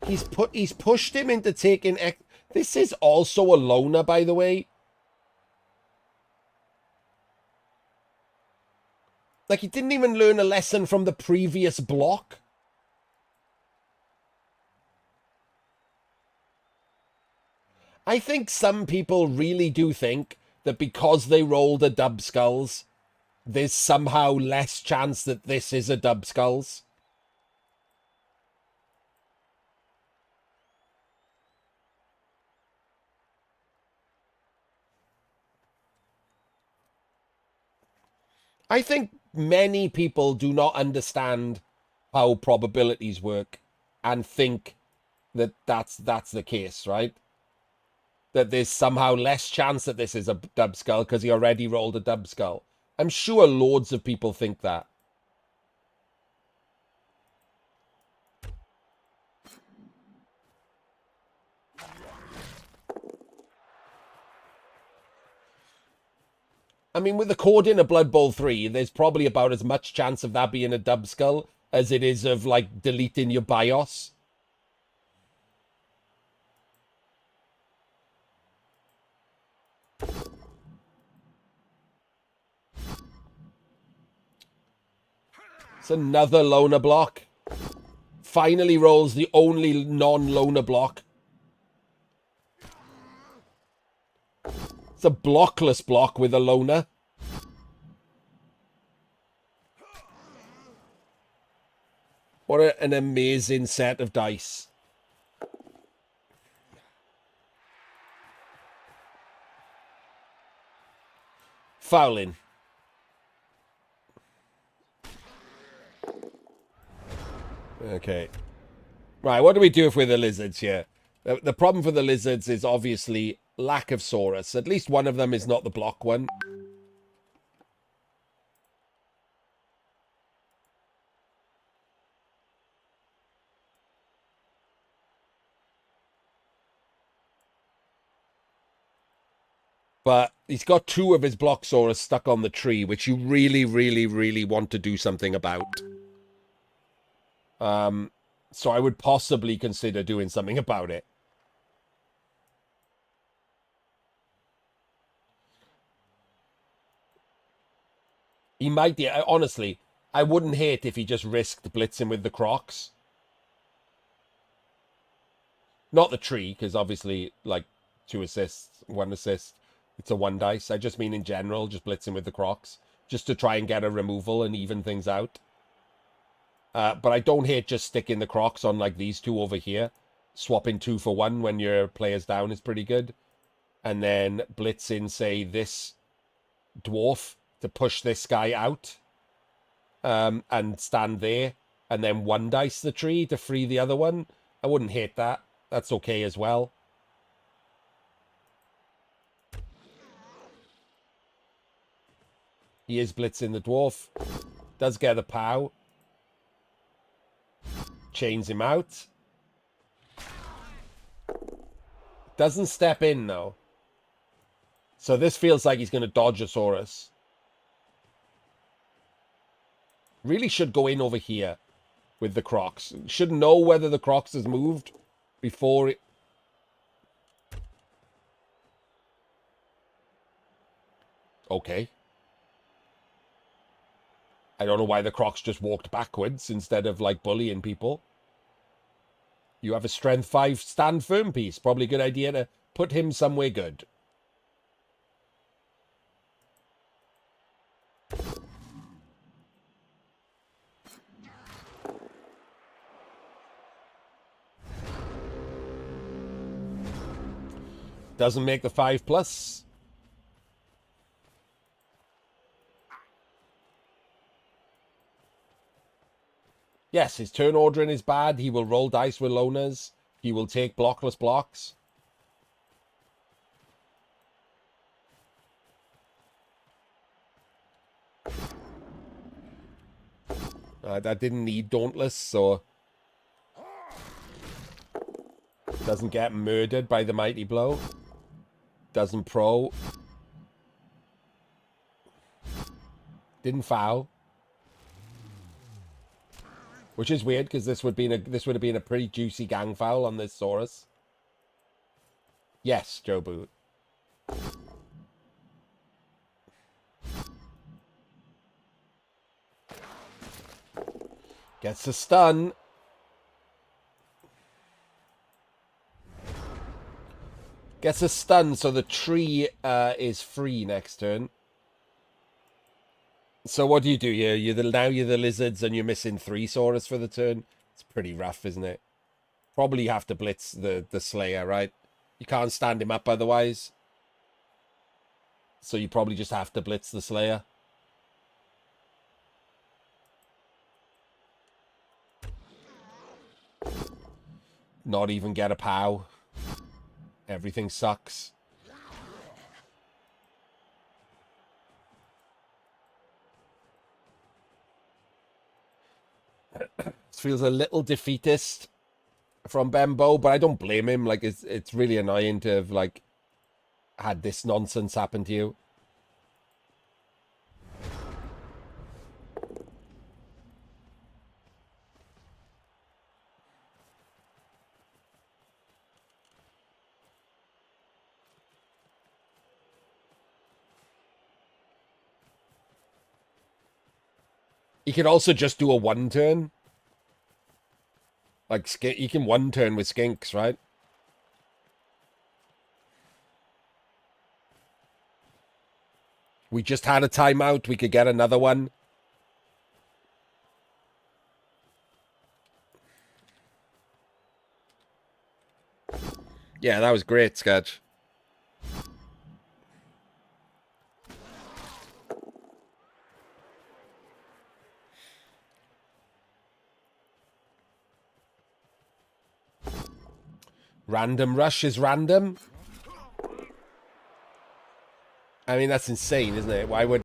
He's pushed him into taking... This is also a loner, by the way. Like, he didn't even learn a lesson from the previous block. I think some people really do think that because they rolled a dub skulls, there's somehow less chance that this is a dub skulls. I think many people do not understand how probabilities work and think that that's the case, right? That there's somehow less chance that this is a dub skull because he already rolled a dub skull. I'm sure loads of people think that. I mean, with the code in a Blood Bowl 3, there's probably about as much chance of that being a dub skull as it is of, like, deleting your BIOS. It's another loner block. Finally rolls the only non-loner block. It's a blockless block with a loner. What an amazing set of dice. Fouling. Okay. Right, what do we do if we're the lizards here? The problem for the lizards is obviously lack of Saurus. At least one of them is not the block one. But he's got 2 of his Blocksaurus stuck on the tree, which you really, really, really want to do something about. So I would possibly consider doing something about it. He might... Honestly, I wouldn't hate if he just risked blitzing with the Crocs. Not the tree, because obviously, like, 2 assists, 1 assist. It's a 1 dice. I just mean in general, just blitzing with the Crocs. Just to try and get a removal and even things out. But I don't hate just sticking the Crocs on, like, these 2 over here. Swapping 2 for 1 when your player's down is pretty good. And then blitzing, say, this dwarf to push this guy out. And stand there. And then 1 dice the tree to free the other one. I wouldn't hate that. That's okay as well. He is blitzing the dwarf. Does get a POW. Chains him out. Doesn't step in, though. So this feels like he's going to dodge a Saurus. Really should go in over here with the Crocs. Should know whether the Crocs has moved before it... Okay. I don't know why the Crocs just walked backwards instead of, like, bullying people. You have a strength 5 stand firm piece. Probably a good idea to put him somewhere good. Doesn't make the 5+. Yes, his turn ordering is bad. He will roll dice with loners. He will take blockless blocks. That didn't need Dauntless, so... Doesn't get murdered by the Mighty Blow. Doesn't pro. Didn't foul. Which is weird, because this would have been a pretty juicy gang foul on this Saurus. Yes, Joe Boot. Gets a stun. Gets a stun, so the tree is free next turn. So what do you do here? Now you're the lizards and you're missing 3 Saurus for the turn. It's pretty rough, isn't it? Probably have to blitz the Slayer, right? You can't stand him up otherwise. So you probably just have to blitz the Slayer. Not even get a POW. Everything sucks. This feels a little defeatist from Benbow, but I don't blame him. Like, it's really annoying to have, like, had this nonsense happen to you. You can also just do a 1 turn. Like, you can 1 turn with Skinks, right? We just had a timeout. We could get another one. Yeah, that was great, Sketch. Random rush is random. I mean, that's insane, isn't it? Why would...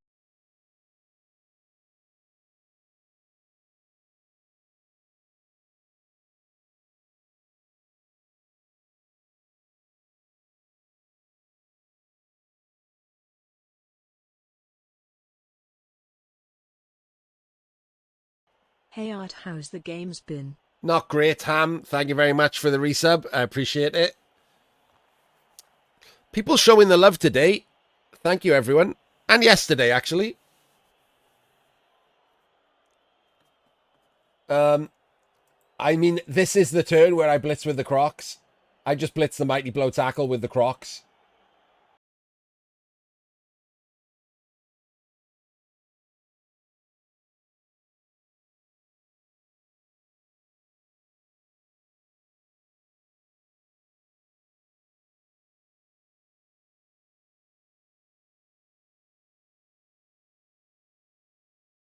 Hey Art, how's the games been?
Not great, Ham. Thank you very much for the resub. I appreciate it. People showing the love today. Thank you, everyone. And yesterday, actually. I mean, this is the turn where I blitz with the Crocs. I just blitz the Mighty Blow tackle with the Crocs.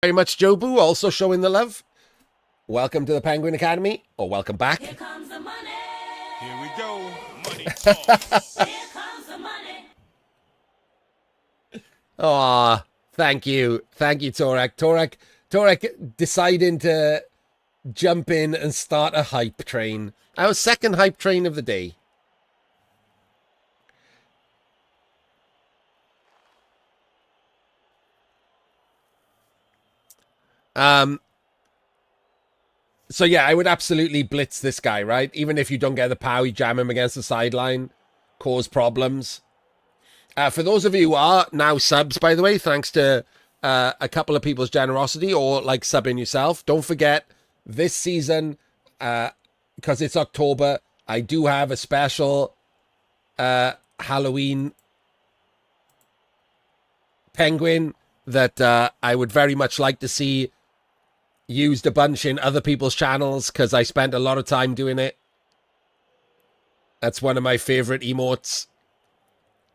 Very much, Jobu, also showing the love. Welcome to the Penguin Academy, or welcome back.
Here comes the money.
Here we go. Money talks.
Here comes the money.
Aw, thank you. Thank you, Torek. Torek deciding to jump in and start a hype train. Our second hype train of the day. So yeah, I would absolutely blitz this guy, right? Even if you don't get the power, you jam him against the sideline, cause problems. For those of you who are now subs, by the way, thanks to a couple of people's generosity or like subbing yourself, don't forget this season, because it's October, I do have a special Halloween penguin that I would very much like to see used a bunch in other people's channels because I spent a lot of time doing it. That's one of my favorite emotes.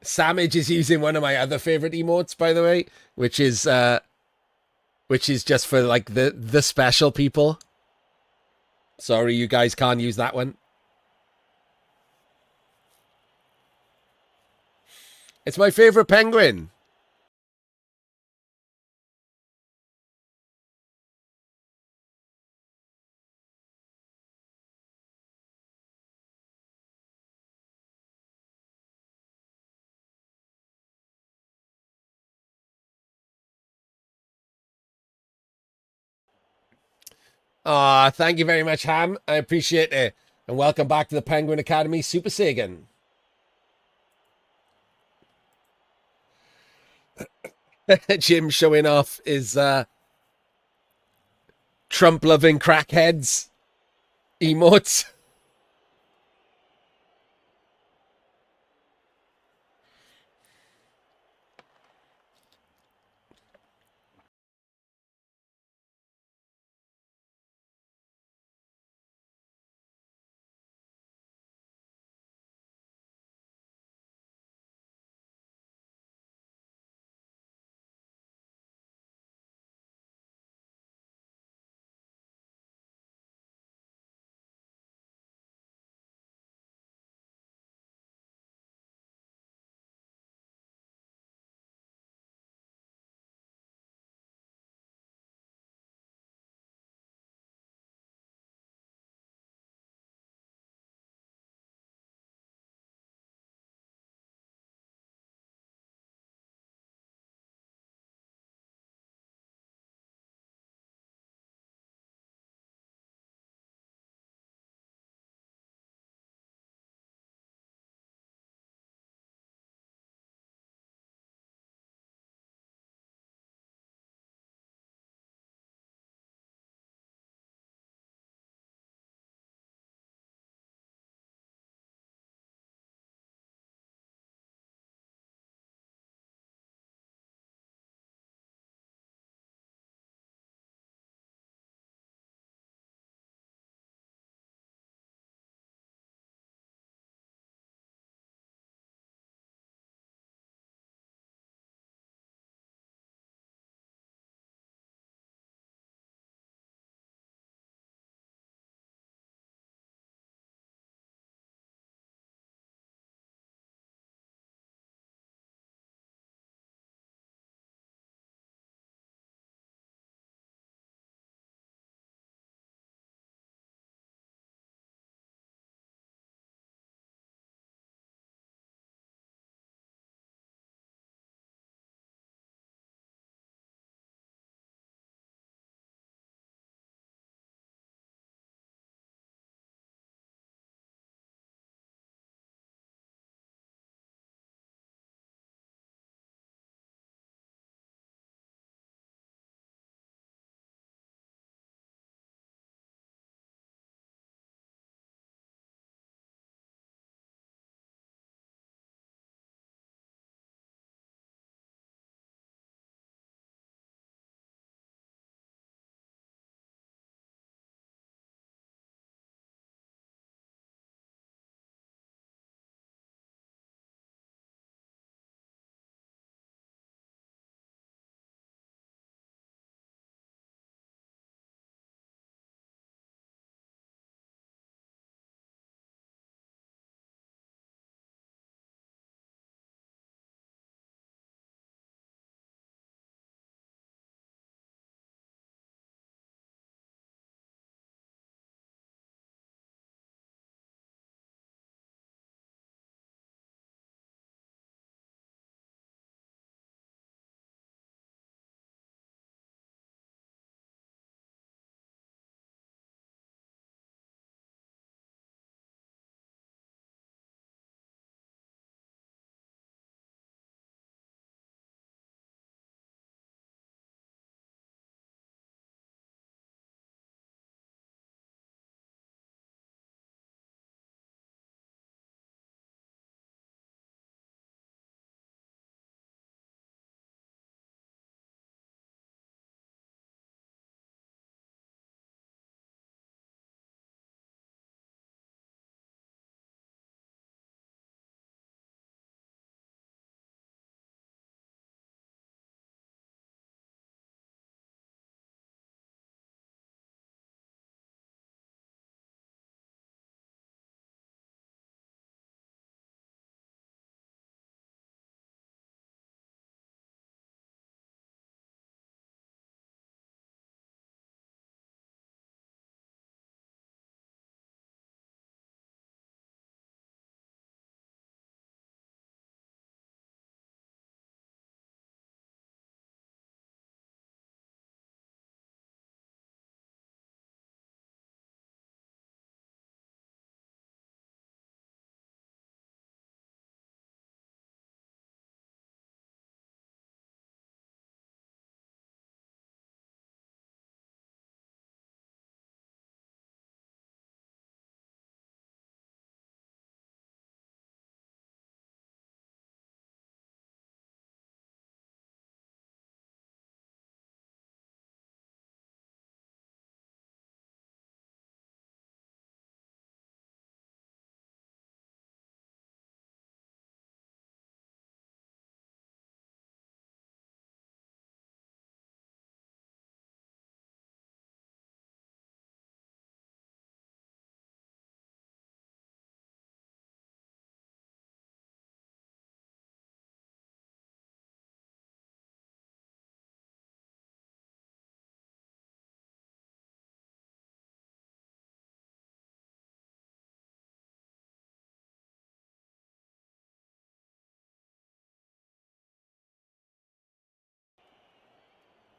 Samage is using one of my other favorite emotes, by the way, which is just for like the special people. Sorry, you guys can't use that one. It's my favorite penguin. Ah, thank you very much, Ham. I appreciate it. And welcome back to the Penguin Academy Super Saiyan. Jim showing off his Trump-loving crackheads emotes.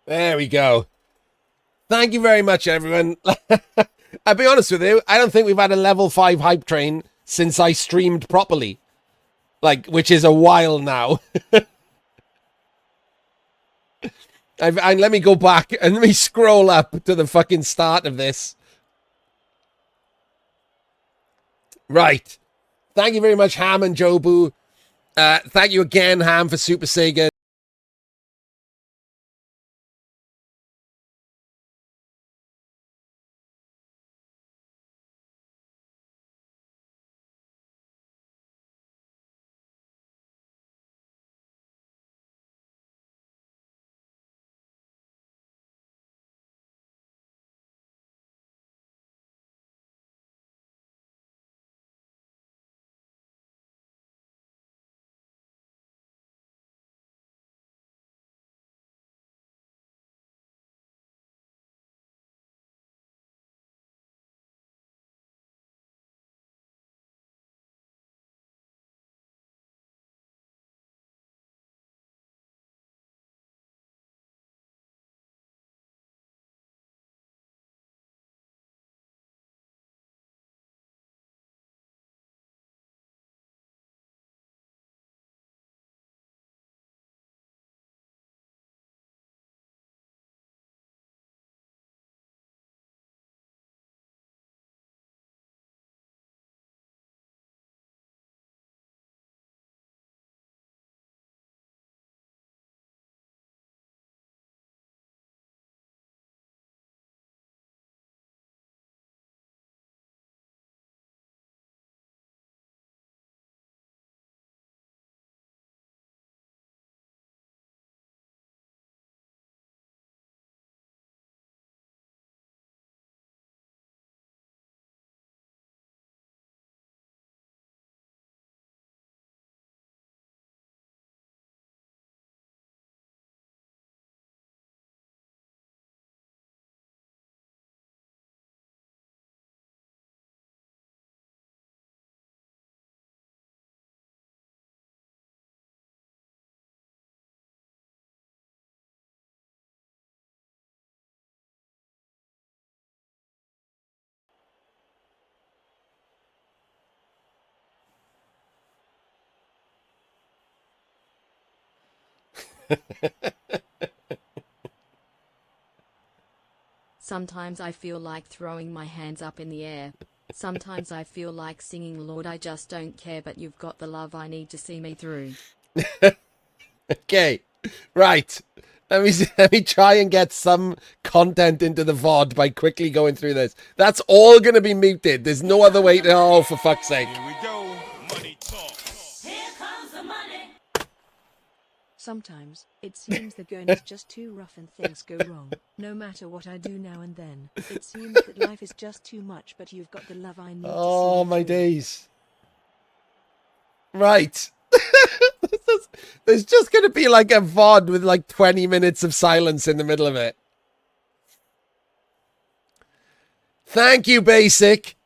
There we go. Thank you very much, everyone. I'll be honest with you, I don't think we've had a level 5 hype train since I streamed properly. Like, which is a while now. Let me go back and let me scroll up to the fucking start of this. Right. Thank you very much, Ham and Jobu. Thank you again, Ham, for Super Sega.
Sometimes I feel like throwing my hands up in the air. Sometimes I feel like singing, Lord, I just don't care, but you've got the love I need to see me through.
Okay, right. Let me try and get some content into the VOD by quickly going through this. That's all going to be muted. There's no other way to... Oh, for fuck's sake.
Here we go. Money talk.
Here comes the money.
Sometimes, it seems the going is just too rough and things go wrong. No matter what I do now and then, it seems that life is just too much, but you've got the love I need to see
Oh,
me
my
through.
days. Right. There's just going to be like a VOD with like 20 minutes of silence in the middle of it. Thank you, Basic.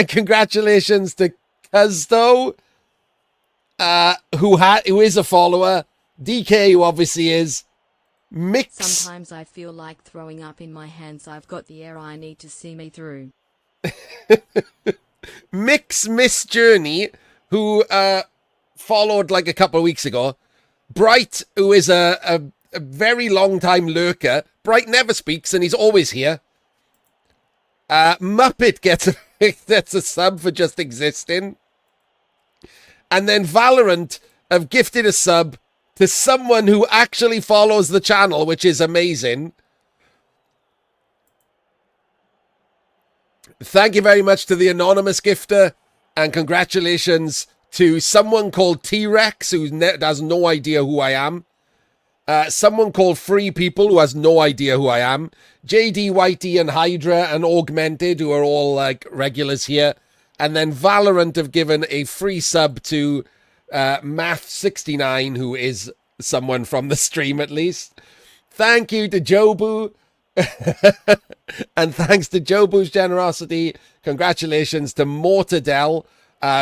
Congratulations to Cuzdo, who is a follower. DK, who obviously is. Mix.
Sometimes I feel like throwing up in my hands. I've got the air I need to see me through.
Mix Miss Journey, who followed like a couple of weeks ago. Bright, who is a very long time lurker. Bright never speaks and he's always here. Muppet gets a sub for just existing. And then Valorant have gifted a sub to someone who actually follows the channel, which is amazing. Thank you very much to the anonymous gifter, and congratulations to someone called T-Rex, who has no idea who I am. Someone called Free People, who has no idea who I am. JD, Whitey, and Hydra, and Augmented, who are all like regulars here. And then Valorant have given a free sub to Math69, who is someone from the stream at least. Thank you to Jobu. And thanks to Jobu's generosity, congratulations to Mortadell,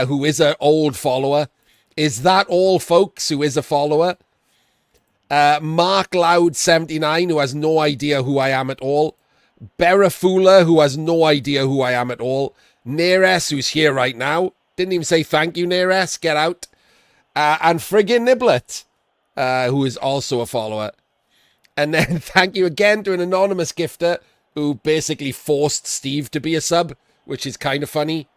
who is an old follower. Is that all, folks, who is a follower? Mark Loud 79, who has no idea who I am at all. Berafula, who has no idea who I am at all. Neres, who's here right now. Didn't even say thank you, Neres. Get out. And friggin' Niblet, who is also a follower. And then thank you again to an anonymous gifter who basically forced Steve to be a sub, which is kind of funny.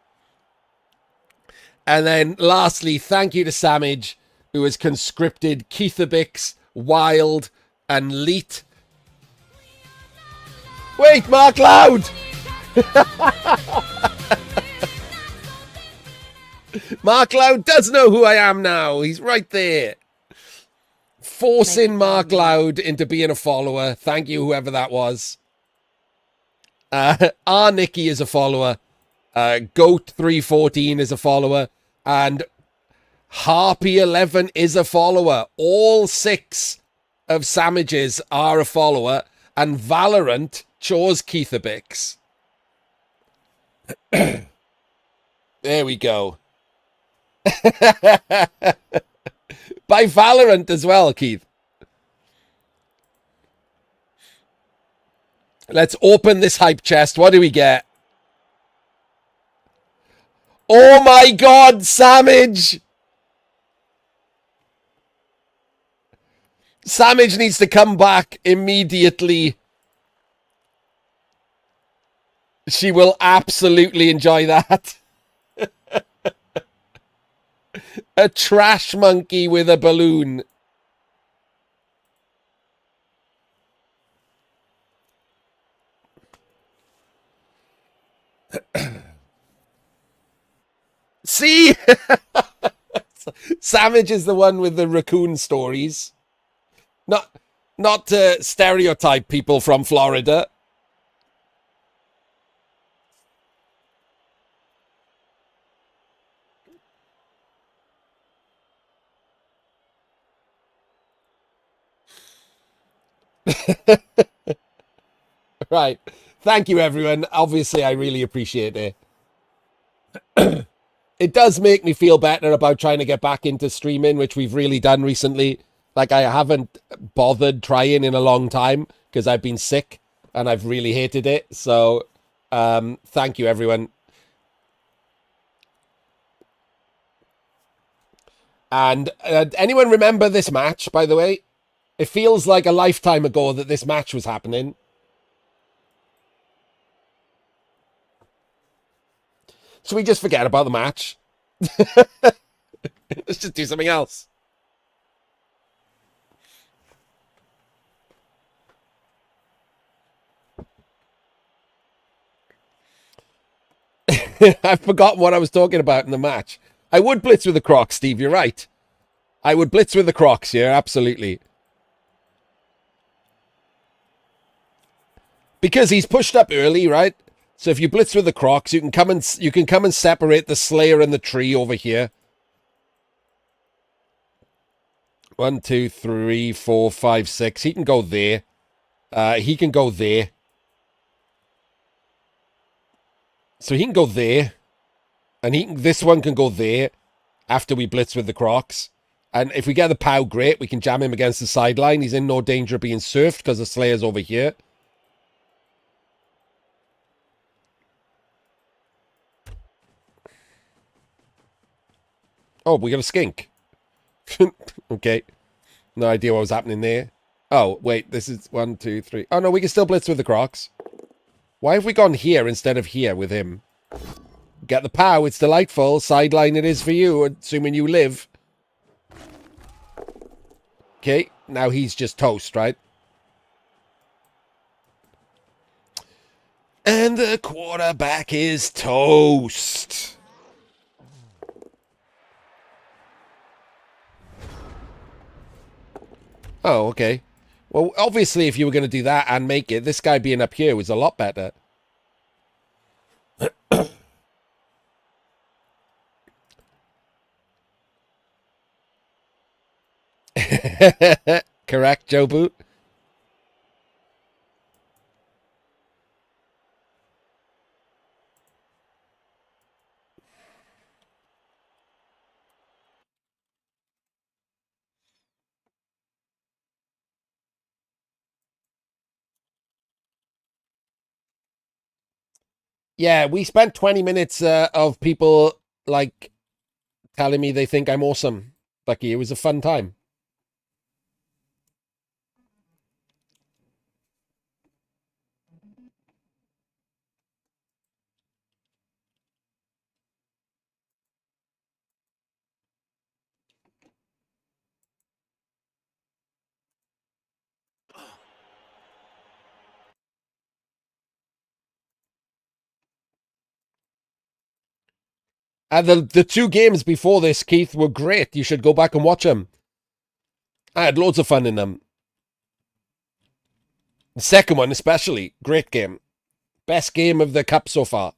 And then lastly, thank you to Samage, who has conscripted Keithabix, Wild, and Leet. Wait, Mark Loud! Mark Loud does know who I am now. He's right there. Forcing Mark Loud into being a follower. Thank you, whoever that was. R. Nicky is a follower. Goat314 is a follower. And Harpy11 is a follower. All 6 of Samages are a follower. And Valorant chose Keithabix. There we go. By Valorant as well, Keith. Let's open this hype chest. What do we get? Oh my god, Samage! Samage needs to come back immediately. She will absolutely enjoy that. A trash monkey with a balloon. See? Savage is the one with the raccoon stories. Not to stereotype people from Florida. Right. Thank you, everyone. Obviously, I really appreciate it. It does make me feel better about trying to get back into streaming, which we've really done recently. Like, I haven't bothered trying in a long time because I've been sick and I've really hated it. So, thank you, everyone. And anyone remember this match, by the way? It feels like a lifetime ago that this match was happening. Should we just forget about the match? Let's just do something else. I've forgotten what I was talking about in the match. I would blitz with the Crocs, Steve. You're right. I would blitz with the Crocs here, absolutely. Because he's pushed up early, right? So if you blitz with the Crocs, you can come and separate the Slayer and the tree over here. 1, 2, 3, 4, 5, 6. He can go there. He can go there. So he can go there. And this one can go there after we blitz with the Crocs. And if we get the POW, great. We can jam him against the sideline. He's in no danger of being surfed because the Slayer's over here. Oh, we got a skink. Okay. No idea what was happening there. Oh, wait. This is 1, 2, 3. Oh, no, we can still blitz with the Crocs. Why have we gone here instead of here with him? Get the POW. It's delightful. Sideline it is for you, assuming you live. Okay. Now he's just toast, right? And the quarterback is toast. Oh, okay. Well, obviously, if you were going to do that and make it, this guy being up here was a lot better. Correct, Joe Boot? Yeah, we spent 20 minutes of people, like, telling me they think I'm awesome. Lucky, it was a fun time. And the two games before this, Keith, were great. You should go back and watch them. I had loads of fun in them. The second one, especially, great game. Best game of the cup so far.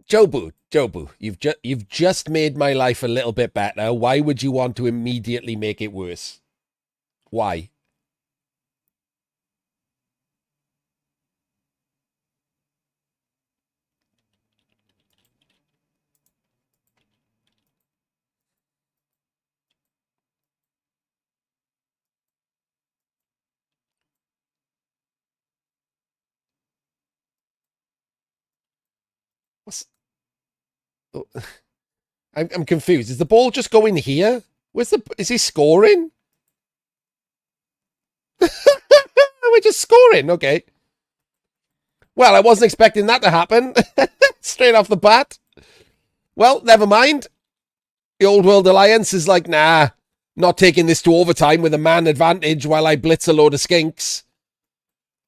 Jobu, you've just made my life a little bit better. Why would you want to immediately make it worse? Why? What's... oh, I'm confused. Is the ball just going here? Is he scoring? We're just scoring. Okay. Well, I wasn't expecting that to happen. Straight off the bat. Well, never mind. The Old World Alliance is like, nah, not taking this to overtime with a man advantage while I blitz a load of skinks.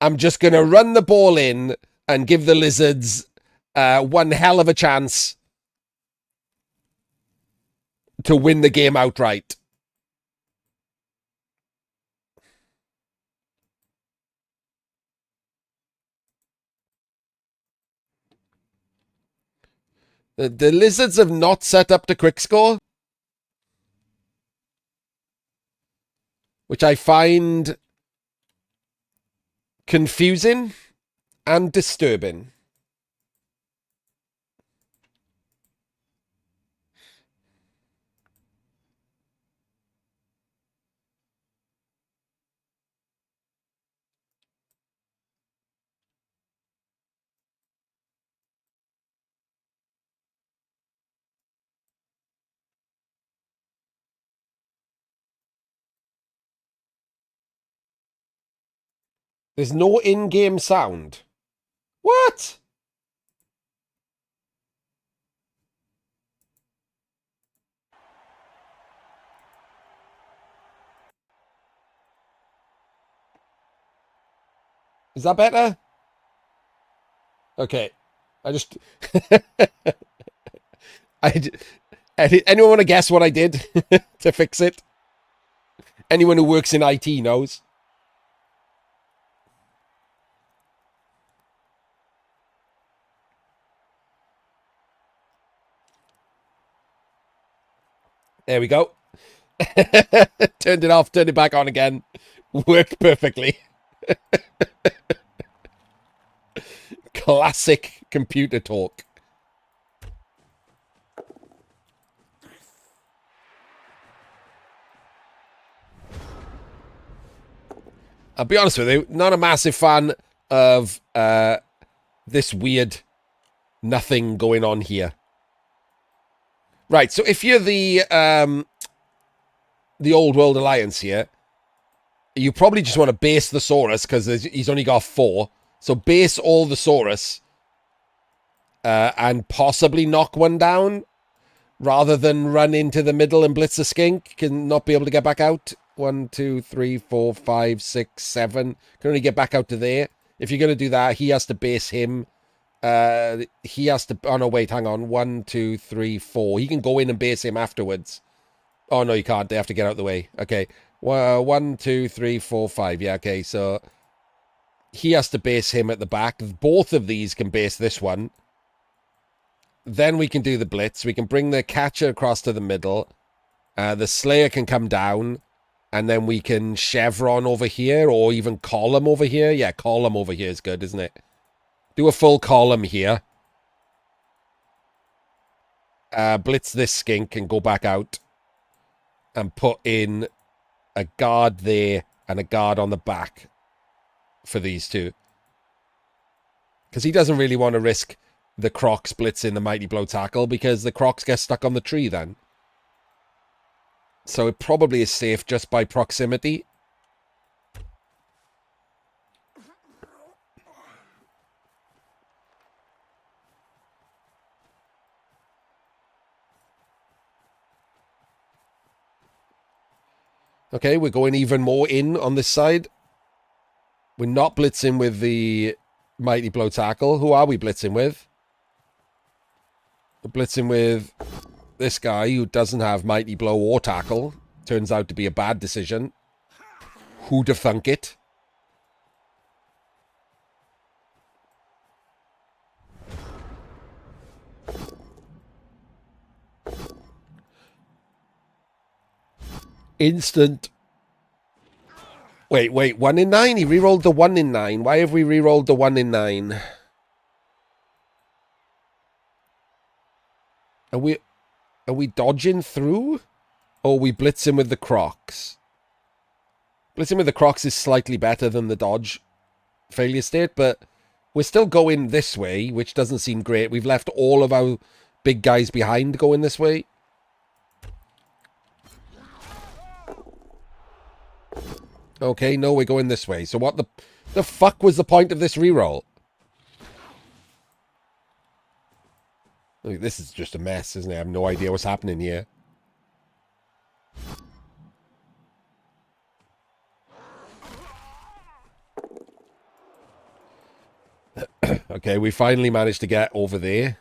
I'm just going to run the ball in and give the Lizards one hell of a chance to win the game outright. The Lizards have not set up to quick score, which I find confusing and disturbing. There's no in-game sound. What? Is that better? Okay. I just... Anyone want to guess what I did to fix it? Anyone who works in IT knows. There we go. Turned it off, turned it back on again. Worked perfectly. Classic computer talk. I'll be honest with you, not a massive fan of this weird nothing going on here. Right, so if you're the Old World Alliance here, you probably just want to base the Saurus because he's only got 4. So base all the Saurus and possibly knock one down rather than run into the middle and blitz a skink and not be able to get back out. 1, 2, 3, 4, 5, 6, 7. Can only get back out to there. If you're going to do that, he has to base him. He has to... Oh, no, wait, hang on. 1, 2, 3, 4. He can go in and base him afterwards. Oh, no, you can't. They have to get out of the way. Okay. 1, 2, 3, 4, 5. Yeah, okay, so... He has to base him at the back. Both of these can base this one. Then we can do the blitz. We can bring the catcher across to the middle. The Slayer can come down. And then we can chevron over here or even column over here. Yeah, column over here is good, isn't it? Do a full column here. Blitz this skink and go back out. And put in a guard there and a guard on the back for these two. Because he doesn't really want to risk the Crocs blitzing the Mighty Blow tackle because the Crocs get stuck on the tree then. So it probably is safe just by proximity. Okay, we're going even more in on this side. We're not blitzing with the Mighty Blow tackle. Who are we blitzing with? We're blitzing with this guy who doesn't have Mighty Blow or tackle. Turns out to be a bad decision. Who to thunk it? Instant. Wait, 1 in 9? He rerolled the 1 in 9. Why have we rerolled the 1 in 9? Are we dodging through? Or are we blitzing with the Crocs? Blitzing with the Crocs is slightly better than the dodge failure state, but we're still going this way, which doesn't seem great. We've left all of our big guys behind going this way. Okay, no, we're going this way. So what the fuck was the point of this reroll? Look, this is just a mess, isn't it? I have no idea what's happening here. Okay, we finally managed to get over there.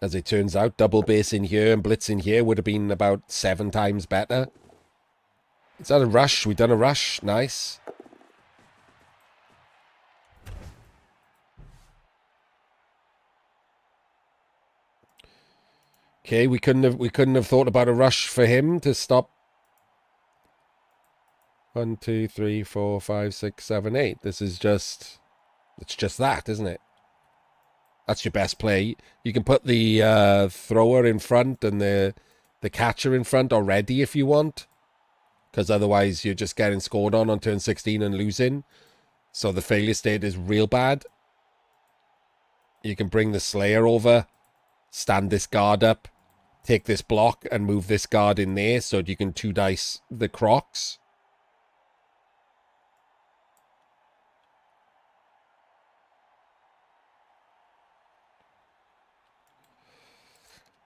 As it turns out, double base in here and blitz in here would have been about 7 times better. Is that a rush? We've done a rush. Nice. Okay, we couldn't have thought about a rush for him to stop. 1, 2, 3, 4, 5, 6, 7, 8. This is just, it's just that, isn't it? That's your best play. You can put the thrower in front and the catcher in front already if you want. Because otherwise you're just getting scored on turn 16 and losing. So the failure state is real bad. You can bring the Slayer over. Stand this guard up. Take this block and move this guard in there so that you can 2-dice the Crocs.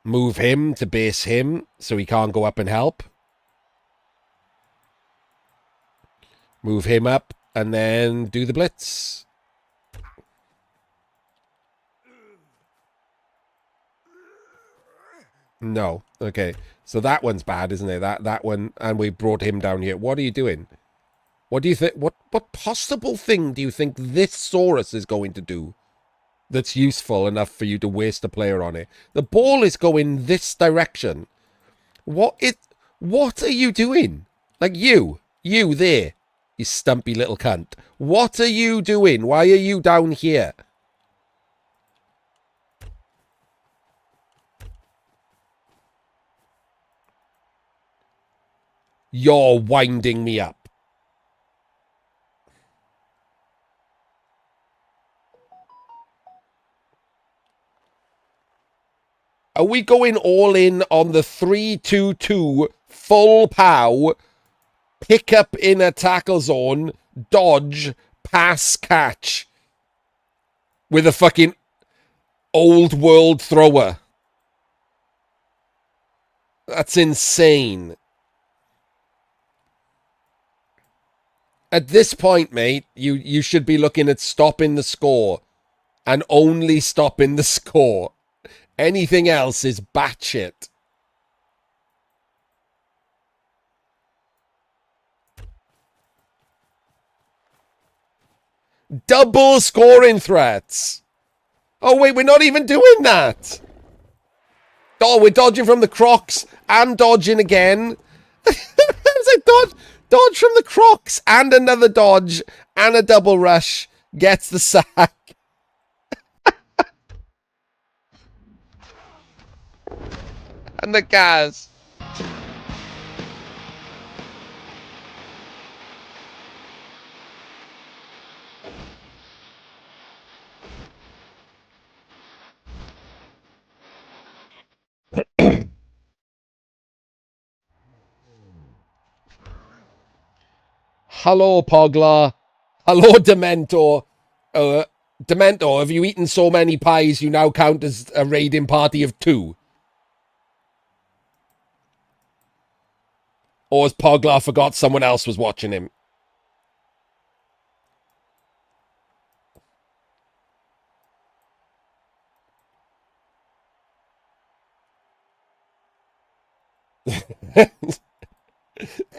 Move him to base him so he can't go up and help. Move him up and then do the blitz. No. Okay. So that one's bad, isn't it? That one, and we brought him down here. What are you doing? What do you think? What possible thing do you think this Saurus is going to do that's useful enough for you to waste a player on it? The ball is going this direction. What are you doing? Like you there, you stumpy little cunt. What are you doing? Why are you down here? You're winding me up. Are we going all in on the 3-2-2 full pow, pick up in a tackle zone, dodge, pass, catch with a fucking old world thrower? That's insane. At this point, mate, you should be looking at stopping the score and only stopping the score. Anything else is batshit. Double scoring threats. Oh, wait, we're not even doing that. Oh, we're dodging from the Crocs and dodging again. It's like dodge from the Crocs and another dodge and a double rush gets the sack. And the gas. Hello, Pogler. Hello, Dementor. Dementor, have you eaten so many pies you now count as a raiding party of 2? Or has Pogler forgot someone else was watching him?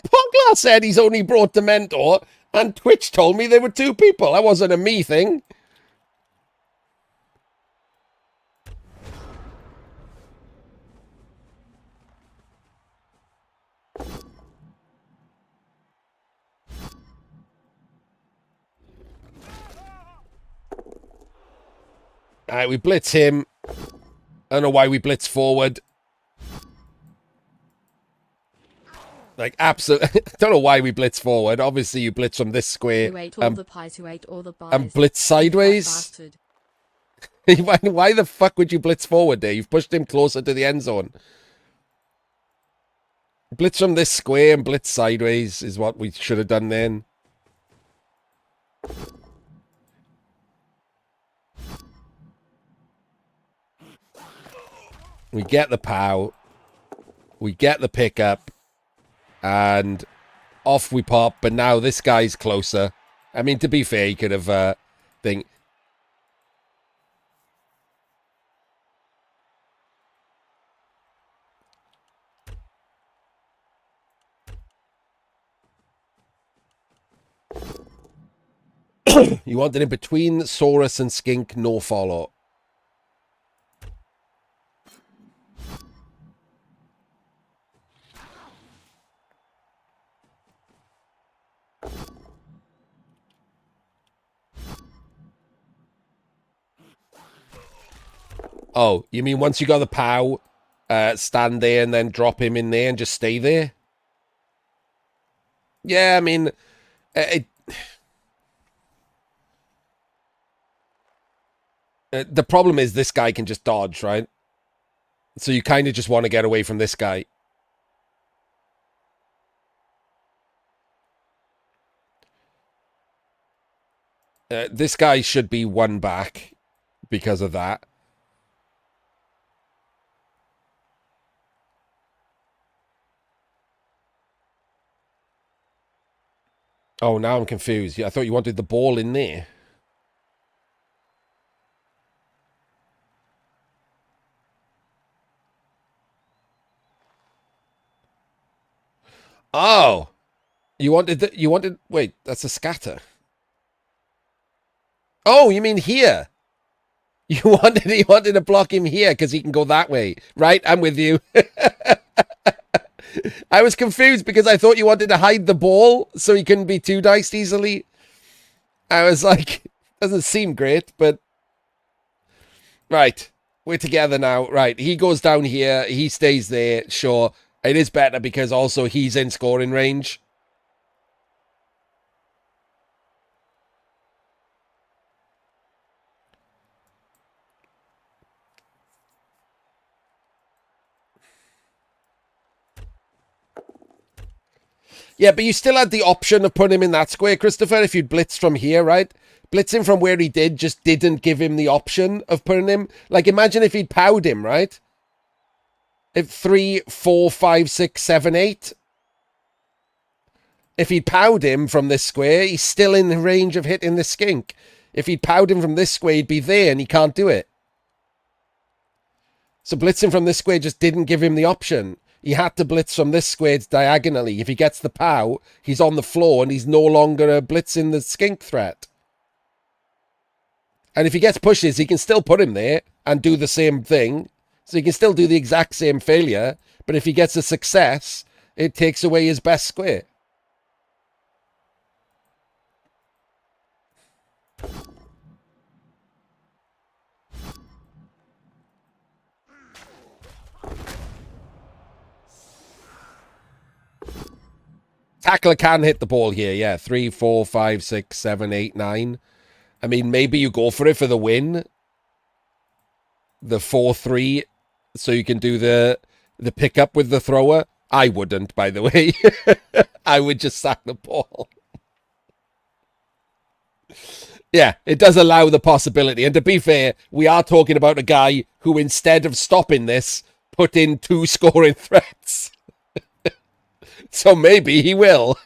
Pogler said he's only brought Dementor, and Twitch told me there were 2 people. That wasn't a me thing. Alright, we blitz him. I don't know why we blitz forward. Like, absolutely. I don't know why we blitz forward. Obviously, you blitz from this square.
Who ate all the pies? Who ate all the pies?
And blitz sideways?
Bastard.
Why the fuck would you blitz forward there? You've pushed him closer to the end zone. Blitz from this square and blitz sideways is what we should have done then. We get the POW. We get the pickup. And off we pop. But now this guy's closer. I mean, to be fair, he could have... thing. You wanted in between Saurus and Skink, no follow. Oh, you mean once you got the POW, stand there and then drop him in there and just stay there? Yeah, I mean, the problem is this guy can just dodge, right? So you kind of just want to get away from this guy. This guy should be 1 back because of that. Oh, now I'm confused. Yeah, I thought you wanted the ball in there. Oh, wait, that's a scatter. Oh, you mean here? You wanted to block him here because he can go that way. Right, I'm with you. I was confused because I thought you wanted to hide the ball so he couldn't be 2-diced easily. I was like, doesn't seem great, but... Right, we're together now. Right, he goes down here, he stays there, sure. It is better because also he's in scoring range. Yeah, but you still had the option of putting him in that square, Christopher, if you'd blitzed from here, right? Blitzing from where he did just didn't give him the option of putting him. Like, imagine if he'd POW'd him, right? If 3, 4, 5, 6, 7, 8. If he'd POW'd him from this square, he's still in the range of hitting the skink. If he'd POW'd him from this square, he'd be there, and he can't do it. So blitzing from this square just didn't give him the option. He had to blitz from this square diagonally. If he gets the POW, he's on the floor and he's no longer blitzing the skink threat. And if he gets pushes, he can still put him there and do the same thing. So he can still do the exact same failure. But if he gets a success, it takes away his best square. Tackler can hit the ball here, yeah. 3, 4, 5, 6, 7, 8, 9. I mean, maybe you go for it for the win. The 4-3, so you can do the pickup with the thrower. I wouldn't, by the way. I would just sack the ball. Yeah, it does allow the possibility. And to be fair, we are talking about a guy who, instead of stopping this, put in 2 scoring threats. So maybe he will.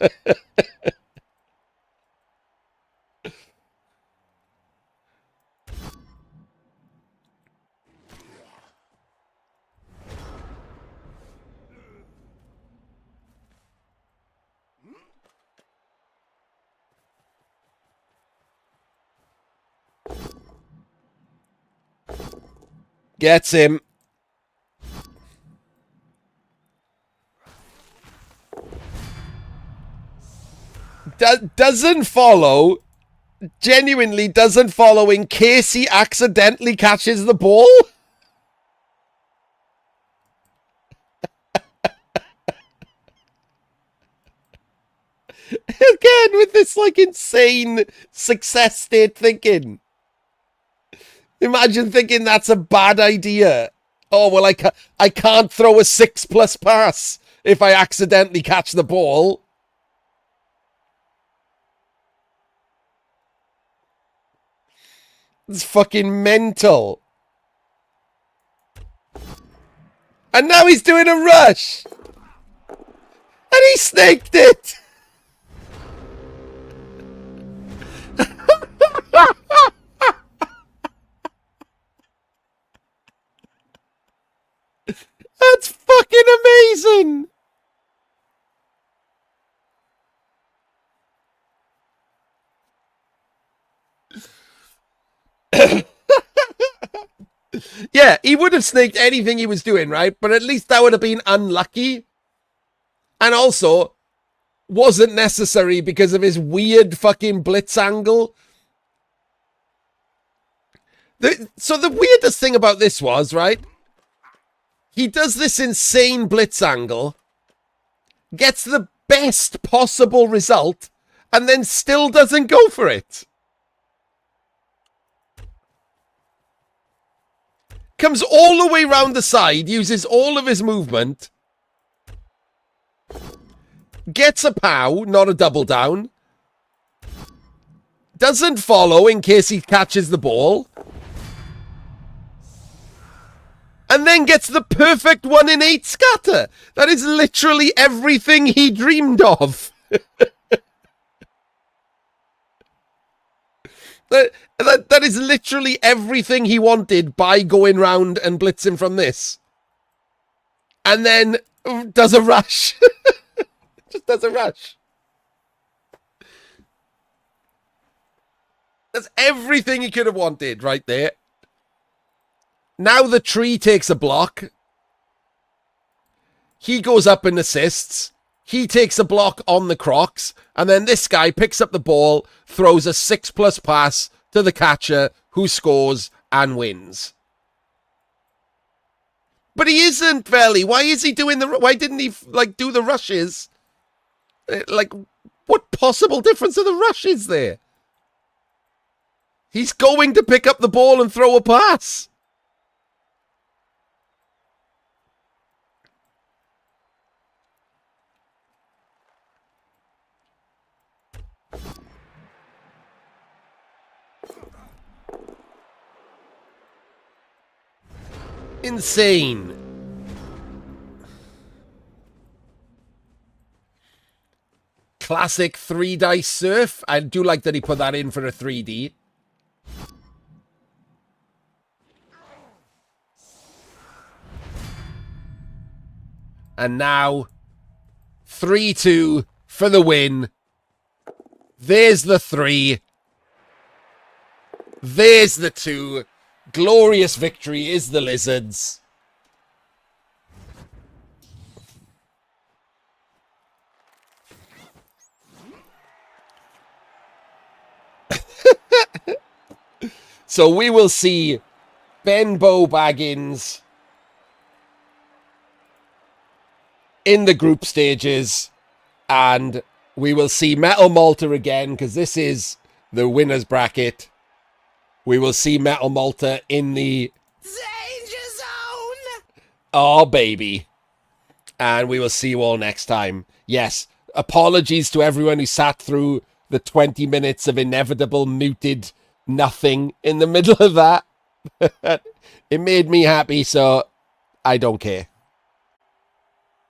Gets him. Doesn't follow. Genuinely doesn't follow in case he accidentally catches the ball. Again, with this, like, insane success state thinking. Imagine thinking that's a bad idea. Oh, well, I can't throw a 6+ pass if I accidentally catch the ball. It's fucking mental. And now he's doing a rush. And he snaked it. That's fucking amazing. Yeah, he would have snaked anything he was doing, right? But at least that would have been unlucky. And also, wasn't necessary because of his weird fucking blitz angle. So the weirdest thing about this was, right? He does this insane blitz angle, gets the best possible result, and then still doesn't go for it. Comes all the way round the side, uses all of his movement, gets a pow, not a double down, doesn't follow in case he catches the ball, and then gets the perfect 1 in 8 scatter. That is literally everything he dreamed of. That is literally everything he wanted by going round and blitzing from this. And then does a rush. Just does a rush. That's everything he could have wanted right there. Now the tree takes a block. He goes up and assists. He takes a block on the Crocs. And then this guy picks up the ball, throws a 6+ pass to the catcher, who scores and wins. But he isn't, Velly. Why is he doing the... Why didn't he, like, do the rushes? Like, what possible difference are the rushes there? He's going to pick up the ball and throw a pass. Insane. Classic 3-dice surf. I do like that he put that in for a 3D. And now 3-2 for the win. There's the 3. There's the two. Glorious victory is the Lizards. So we will see BenbowBaggins in the group stages, and we will see MetalMalta again, because this is the winner's bracket. We will see MetalMalta in the
Danger Zone!
Oh, baby. And we will see you all next time. Yes, apologies to everyone who sat through the 20 minutes of inevitable muted nothing in the middle of that. It made me happy, so I don't care.